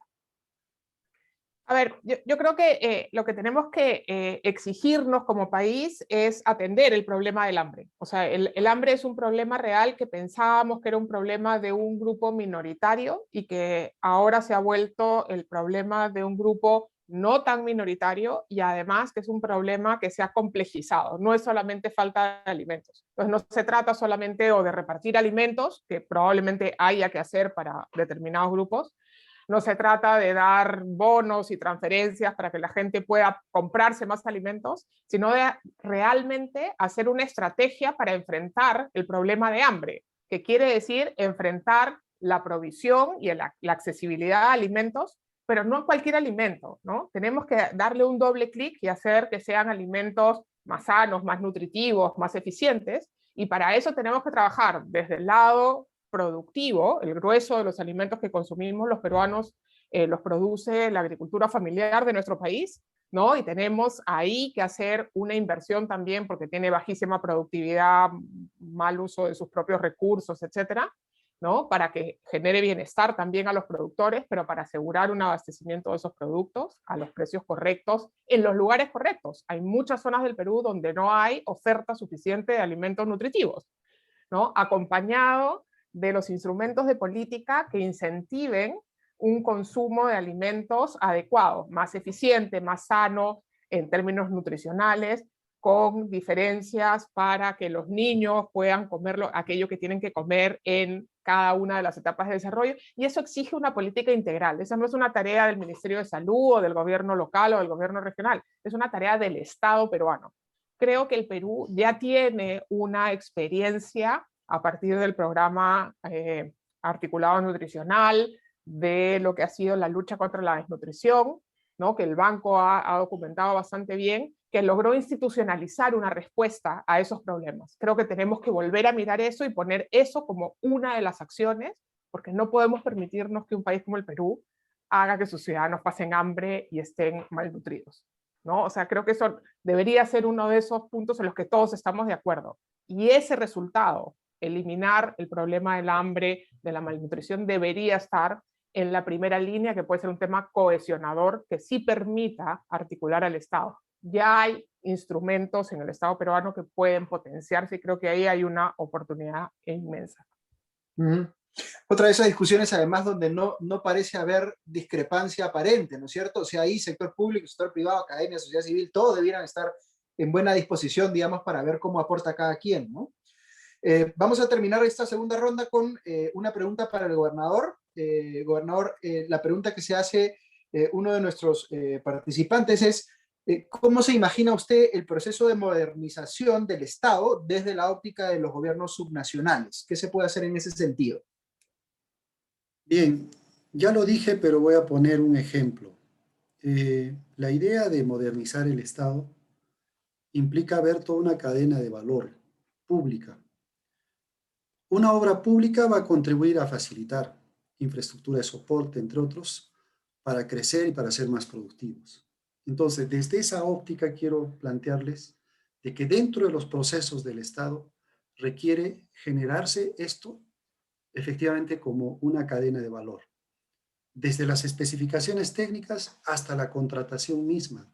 A ver, yo creo que lo que tenemos que exigirnos como país es atender el problema del hambre. O sea, el hambre es un problema real que pensábamos que era un problema de un grupo minoritario y que ahora se ha vuelto el problema de un grupo no tan minoritario y además que es un problema que se ha complejizado. No es solamente falta de alimentos. Entonces no se trata solamente o de repartir alimentos, que probablemente haya que hacer para determinados grupos. No se trata de dar bonos y transferencias para que la gente pueda comprarse más alimentos, sino de realmente hacer una estrategia para enfrentar el problema de hambre, que quiere decir enfrentar la provisión y la accesibilidad a alimentos, pero no a cualquier alimento, ¿no? Tenemos que darle un doble clic y hacer que sean alimentos más sanos, más nutritivos, más eficientes, y para eso tenemos que trabajar desde el lado productivo. El grueso de los alimentos que consumimos los peruanos los produce la agricultura familiar de nuestro país, ¿no? Y tenemos ahí que hacer una inversión también porque tiene bajísima productividad, mal uso de sus propios recursos, etcétera, ¿no? Para que genere bienestar también a los productores, pero para asegurar un abastecimiento de esos productos a los precios correctos, en los lugares correctos. Hay muchas zonas del Perú donde no hay oferta suficiente de alimentos nutritivos, ¿no? Acompañado de los instrumentos de política que incentiven un consumo de alimentos adecuado, más eficiente, más sano en términos nutricionales, con diferencias para que los niños puedan comer aquello que tienen que comer en cada una de las etapas de desarrollo, y eso exige una política integral. Esa no es una tarea del Ministerio de Salud o del gobierno local o del gobierno regional, es una tarea del Estado peruano. Creo que el Perú ya tiene una experiencia a partir del programa articulado nutricional, de lo que ha sido la lucha contra la desnutrición, ¿no? Que el banco ha documentado bastante bien, que logró institucionalizar una respuesta a esos problemas. Creo que tenemos que volver a mirar eso y poner eso como una de las acciones, porque no podemos permitirnos que un país como el Perú haga que sus ciudadanos pasen hambre y estén malnutridos, ¿no? O sea, creo que eso debería ser uno de esos puntos en los que todos estamos de acuerdo. Y ese resultado, eliminar el problema del hambre, de la malnutrición, debería estar en la primera línea, que puede ser un tema cohesionador que sí permita articular al Estado. Ya hay instrumentos en el Estado peruano que pueden potenciarse y creo que ahí hay una oportunidad inmensa. Otra de esas discusiones, además, donde no parece haber discrepancia aparente, ¿no es cierto? O sea, ahí sector público, sector privado, academia, sociedad civil, todos debieran estar en buena disposición, digamos, para ver cómo aporta cada quien, ¿no? Vamos a terminar esta segunda ronda con una pregunta para el gobernador. Gobernador, la pregunta que se hace uno de nuestros participantes es ¿cómo se imagina usted el proceso de modernización del Estado desde la óptica de los gobiernos subnacionales? ¿Qué se puede hacer en ese sentido? Bien, ya lo dije, pero voy a poner un ejemplo. La idea de modernizar el Estado implica ver toda una cadena de valor pública. Una obra pública va a contribuir a facilitar infraestructura de soporte, entre otros, para crecer y para ser más productivos. Entonces, desde esa óptica quiero plantearles de que dentro de los procesos del Estado requiere generarse esto efectivamente como una cadena de valor, desde las especificaciones técnicas hasta la contratación misma.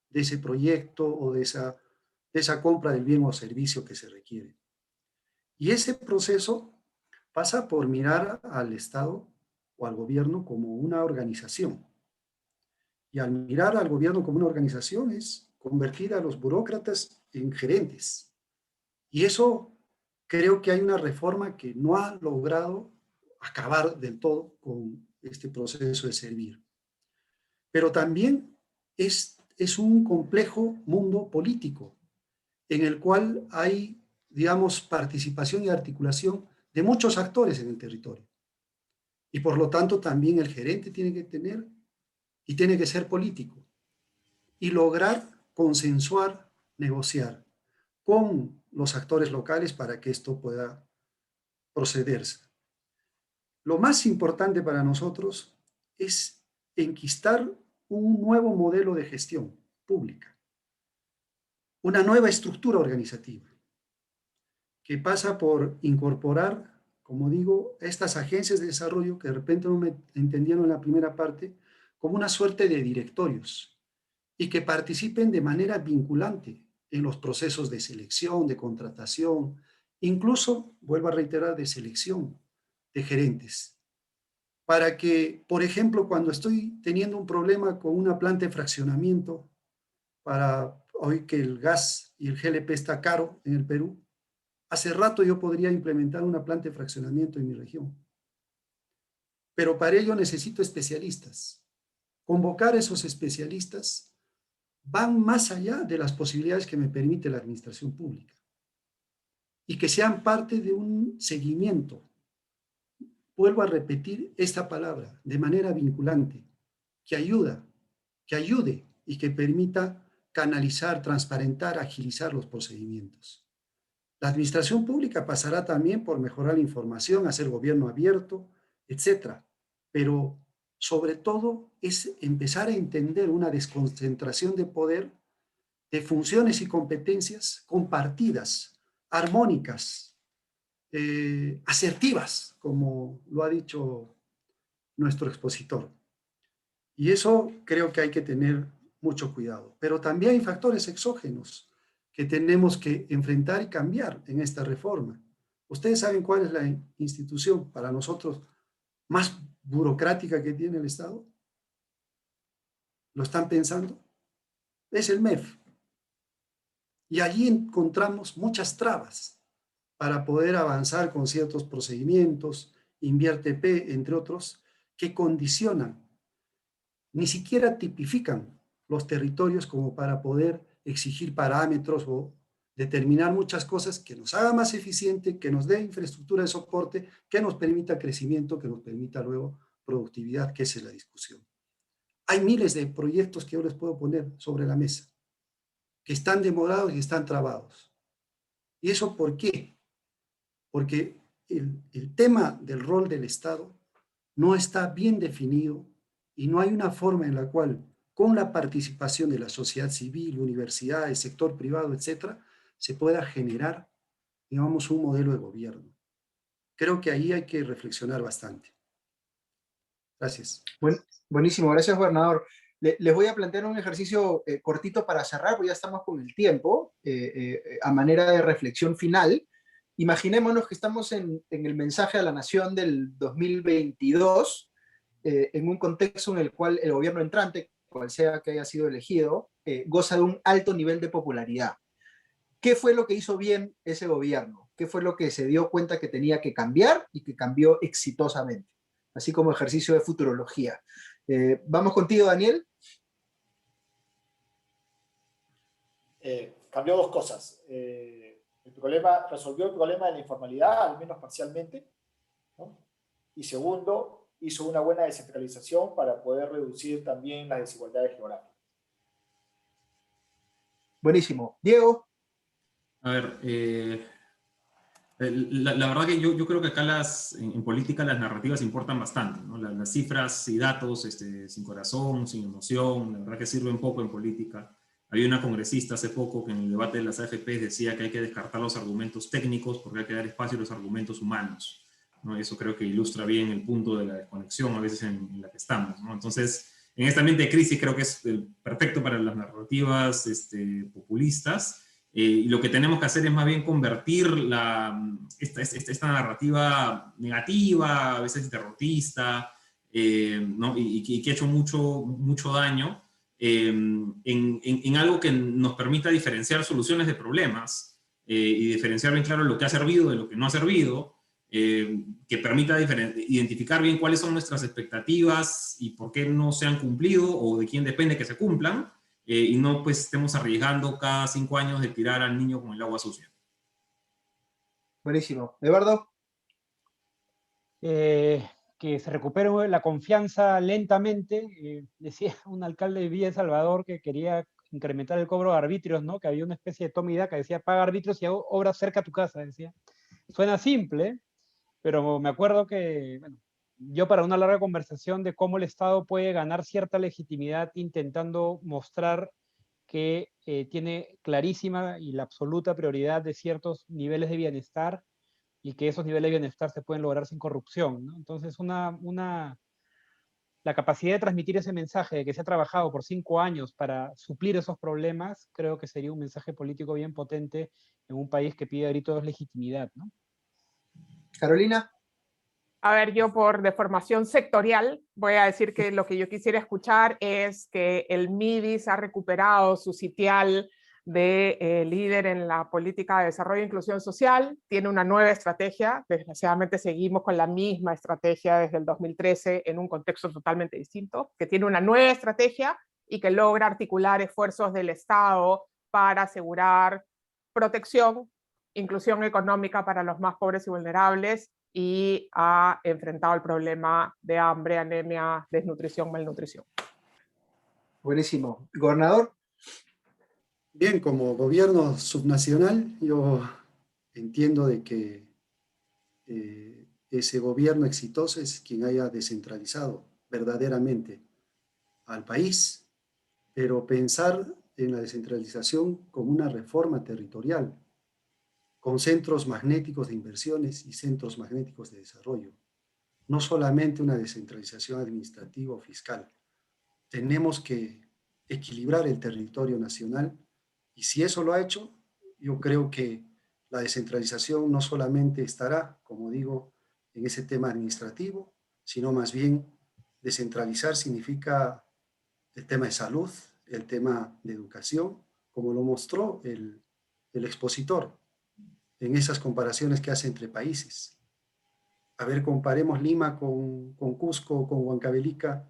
de ese proyecto o de esa compra del bien o servicio que se requiere. Y ese proceso pasa por mirar al Estado o al gobierno como una organización. Y al mirar al gobierno como una organización es convertir a los burócratas en gerentes. Y eso creo que hay una reforma que no ha logrado acabar del todo con este proceso de servir. Pero también es un complejo mundo político en el cual hay, digamos, participación y articulación de muchos actores en el territorio. Y por lo tanto también el gerente tiene que tener y tiene que ser político y lograr consensuar, negociar con los actores locales para que esto pueda procederse. Lo más importante para nosotros es enquistar un nuevo modelo de gestión pública, una nueva estructura organizativa que pasa por incorporar, como digo, estas agencias de desarrollo que de repente no me entendieron en la primera parte, como una suerte de directorios y que participen de manera vinculante en los procesos de selección, de contratación, incluso, vuelvo a reiterar, de selección de gerentes. Para que, por ejemplo, cuando estoy teniendo un problema con una planta de fraccionamiento, para hoy que el gas y el GLP está caro en el Perú, hace rato yo podría implementar una planta de fraccionamiento en mi región. Pero para ello necesito especialistas. Convocar a esos especialistas van más allá de las posibilidades que me permite la administración pública y que sean parte de un seguimiento. Vuelvo a repetir esta palabra, de manera vinculante, que ayude y que permita canalizar, transparentar, agilizar los procedimientos. La administración pública pasará también por mejorar la información, hacer gobierno abierto, etcétera. Pero sobre todo es empezar a entender una desconcentración de poder, de funciones y competencias compartidas, armónicas, asertivas, como lo ha dicho nuestro expositor. Y eso creo que hay que tener mucho cuidado. Pero también hay factores exógenos que tenemos que enfrentar y cambiar en esta reforma. ¿Ustedes saben cuál es la institución para nosotros más burocrática que tiene el Estado? ¿Lo están pensando? Es el MEF. Y allí encontramos muchas trabas para poder avanzar con ciertos procedimientos, InvierteP, entre otros, que condicionan, ni siquiera tipifican los territorios como para poder exigir parámetros o determinar muchas cosas que nos haga más eficiente, que nos dé infraestructura de soporte, que nos permita crecimiento, que nos permita luego productividad, que esa es la discusión. Hay miles de proyectos que yo les puedo poner sobre la mesa, que están demorados y están trabados. ¿Y eso por qué? Porque el tema del rol del Estado no está bien definido y no hay una forma en la cual, con la participación de la sociedad civil, universidades, sector privado, etcétera, se pueda generar, digamos, un modelo de gobierno. Creo que ahí hay que reflexionar bastante. Gracias. Buenísimo, gracias, gobernador. Les voy a plantear un ejercicio cortito para cerrar, porque ya estamos con el tiempo, a manera de reflexión final. Imaginémonos que estamos en el mensaje a la nación del 2022, en un contexto en el cual el gobierno entrante, cual sea que haya sido elegido, goza de un alto nivel de popularidad. ¿Qué fue lo que hizo bien ese gobierno? ¿Qué fue lo que se dio cuenta que tenía que cambiar y que cambió exitosamente? Así como ejercicio de futurología. Vamos contigo, Daniel. Cambió dos cosas. Resolvió el problema de la informalidad, al menos parcialmente, ¿no? Y segundo, hizo una buena descentralización para poder reducir también las desigualdades geográficas. Buenísimo. Diego. A ver, la verdad que yo creo que acá en política las narrativas importan bastante, ¿no? Las cifras y datos sin corazón, sin emoción, la verdad que sirven poco en política. Había una congresista hace poco que en el debate de las AFP decía que hay que descartar los argumentos técnicos porque hay que dar espacio a los argumentos humanos, ¿no? Eso creo que ilustra bien el punto de la desconexión a veces en la que estamos, ¿no? Entonces, en este ambiente de crisis creo que es perfecto para las narrativas populistas. Y lo que tenemos que hacer es más bien convertir esta narrativa negativa, a veces derrotista, ¿no? y que ha hecho mucho daño, en algo que nos permita diferenciar soluciones de problemas, y diferenciar bien claro lo que ha servido de lo que no ha servido, que permita identificar bien cuáles son nuestras expectativas y por qué no se han cumplido o de quién depende que se cumplan, y no pues estemos arriesgando cada 5 años de tirar al niño con el agua sucia. Buenísimo. Eduardo. Que se recupere la confianza lentamente. Decía un alcalde de Villa El Salvador que quería incrementar el cobro de arbitrios, ¿no? Que había una especie de toma y daca, decía, paga arbitrios y hago obras cerca a tu casa, decía. Suena simple, pero me acuerdo que, bueno, yo para una larga conversación de cómo el Estado puede ganar cierta legitimidad intentando mostrar que tiene clarísima y la absoluta prioridad de ciertos niveles de bienestar, y que esos niveles de bienestar se pueden lograr sin corrupción, ¿no? Entonces, la capacidad de transmitir ese mensaje de que se ha trabajado por 5 años para suplir esos problemas, creo que sería un mensaje político bien potente en un país que pide a gritos legitimidad, ¿no? Carolina. A ver, yo por deformación sectorial voy a decir que lo que yo quisiera escuchar es que el MIDIS ha recuperado su sitial de líder en la política de desarrollo e inclusión social, tiene una nueva estrategia, desgraciadamente seguimos con la misma estrategia desde el 2013 en un contexto totalmente distinto, que tiene una nueva estrategia y que logra articular esfuerzos del Estado para asegurar protección, inclusión económica para los más pobres y vulnerables, y ha enfrentado el problema de hambre, anemia, desnutrición, malnutrición. Buenísimo. ¿Gobernador? Bien, como gobierno subnacional, yo entiendo de que ese gobierno exitoso es quien haya descentralizado verdaderamente al país, pero pensar en la descentralización como una reforma territorial, con centros magnéticos de inversiones y centros magnéticos de desarrollo. No solamente una descentralización administrativa o fiscal. Tenemos que equilibrar el territorio nacional, y si eso lo ha hecho, yo creo que la descentralización no solamente estará, como digo, en ese tema administrativo, sino más bien descentralizar significa el tema de salud, el tema de educación, como lo mostró el expositor en esas comparaciones que hace entre países. A ver, comparemos Lima con Cusco, con Huancavelica,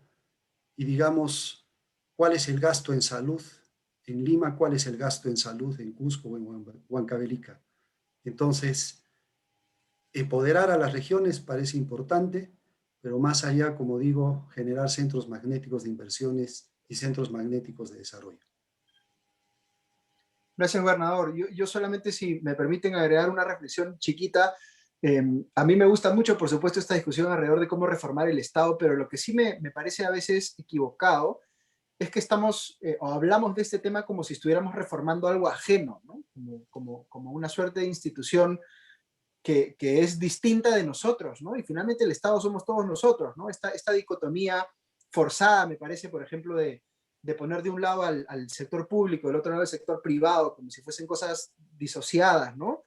y digamos, ¿cuál es el gasto en salud en Lima? ¿Cuál es el gasto en salud en Cusco o en Huancavelica? Entonces, empoderar a las regiones parece importante, pero más allá, como digo, generar centros magnéticos de inversiones y centros magnéticos de desarrollo. Gracias, gobernador. Yo solamente, si me permiten agregar una reflexión chiquita, a mí me gusta mucho, por supuesto, esta discusión alrededor de cómo reformar el Estado, pero lo que sí me parece a veces equivocado es que estamos, o hablamos de este tema como si estuviéramos reformando algo ajeno, ¿no? Como una suerte de institución que es distinta de nosotros, ¿no? Y finalmente el Estado somos todos nosotros, ¿no? Esta dicotomía forzada, me parece, por ejemplo, de poner de un lado al sector público, del otro lado al sector privado, como si fuesen cosas disociadas, ¿no?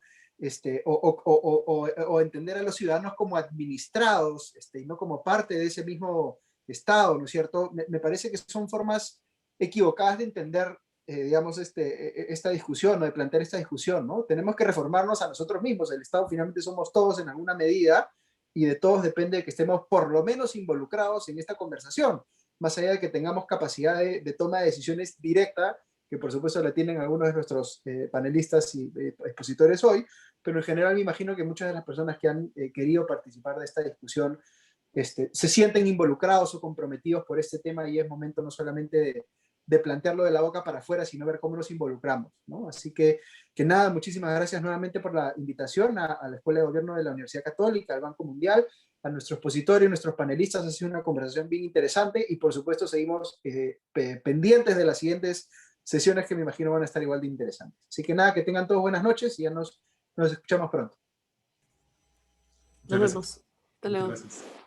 O entender a los ciudadanos como administrados, y no como parte de ese mismo Estado, ¿no es cierto? Me parece que son formas equivocadas de entender, digamos, esta discusión, ¿no? De plantear esta discusión, ¿no? Tenemos que reformarnos a nosotros mismos. El Estado finalmente somos todos en alguna medida, y de todos depende que estemos por lo menos involucrados en esta conversación, más allá de que tengamos capacidad de toma de decisiones directa, que por supuesto la tienen algunos de nuestros panelistas y expositores hoy, pero en general me imagino que muchas de las personas que han querido participar de esta discusión se sienten involucrados o comprometidos por este tema, y es momento no solamente de plantearlo de la boca para afuera, sino ver cómo nos involucramos, ¿no? Así que nada, muchísimas gracias nuevamente por la invitación a la Escuela de Gobierno de la Universidad Católica, al Banco Mundial, a nuestros expositores y nuestros panelistas. Ha sido una conversación bien interesante, y por supuesto seguimos pendientes de las siguientes sesiones, que me imagino van a estar igual de interesantes. Así que nada, que tengan todos buenas noches, y ya nos escuchamos pronto. Muchas gracias. Hasta luego. Muchas gracias.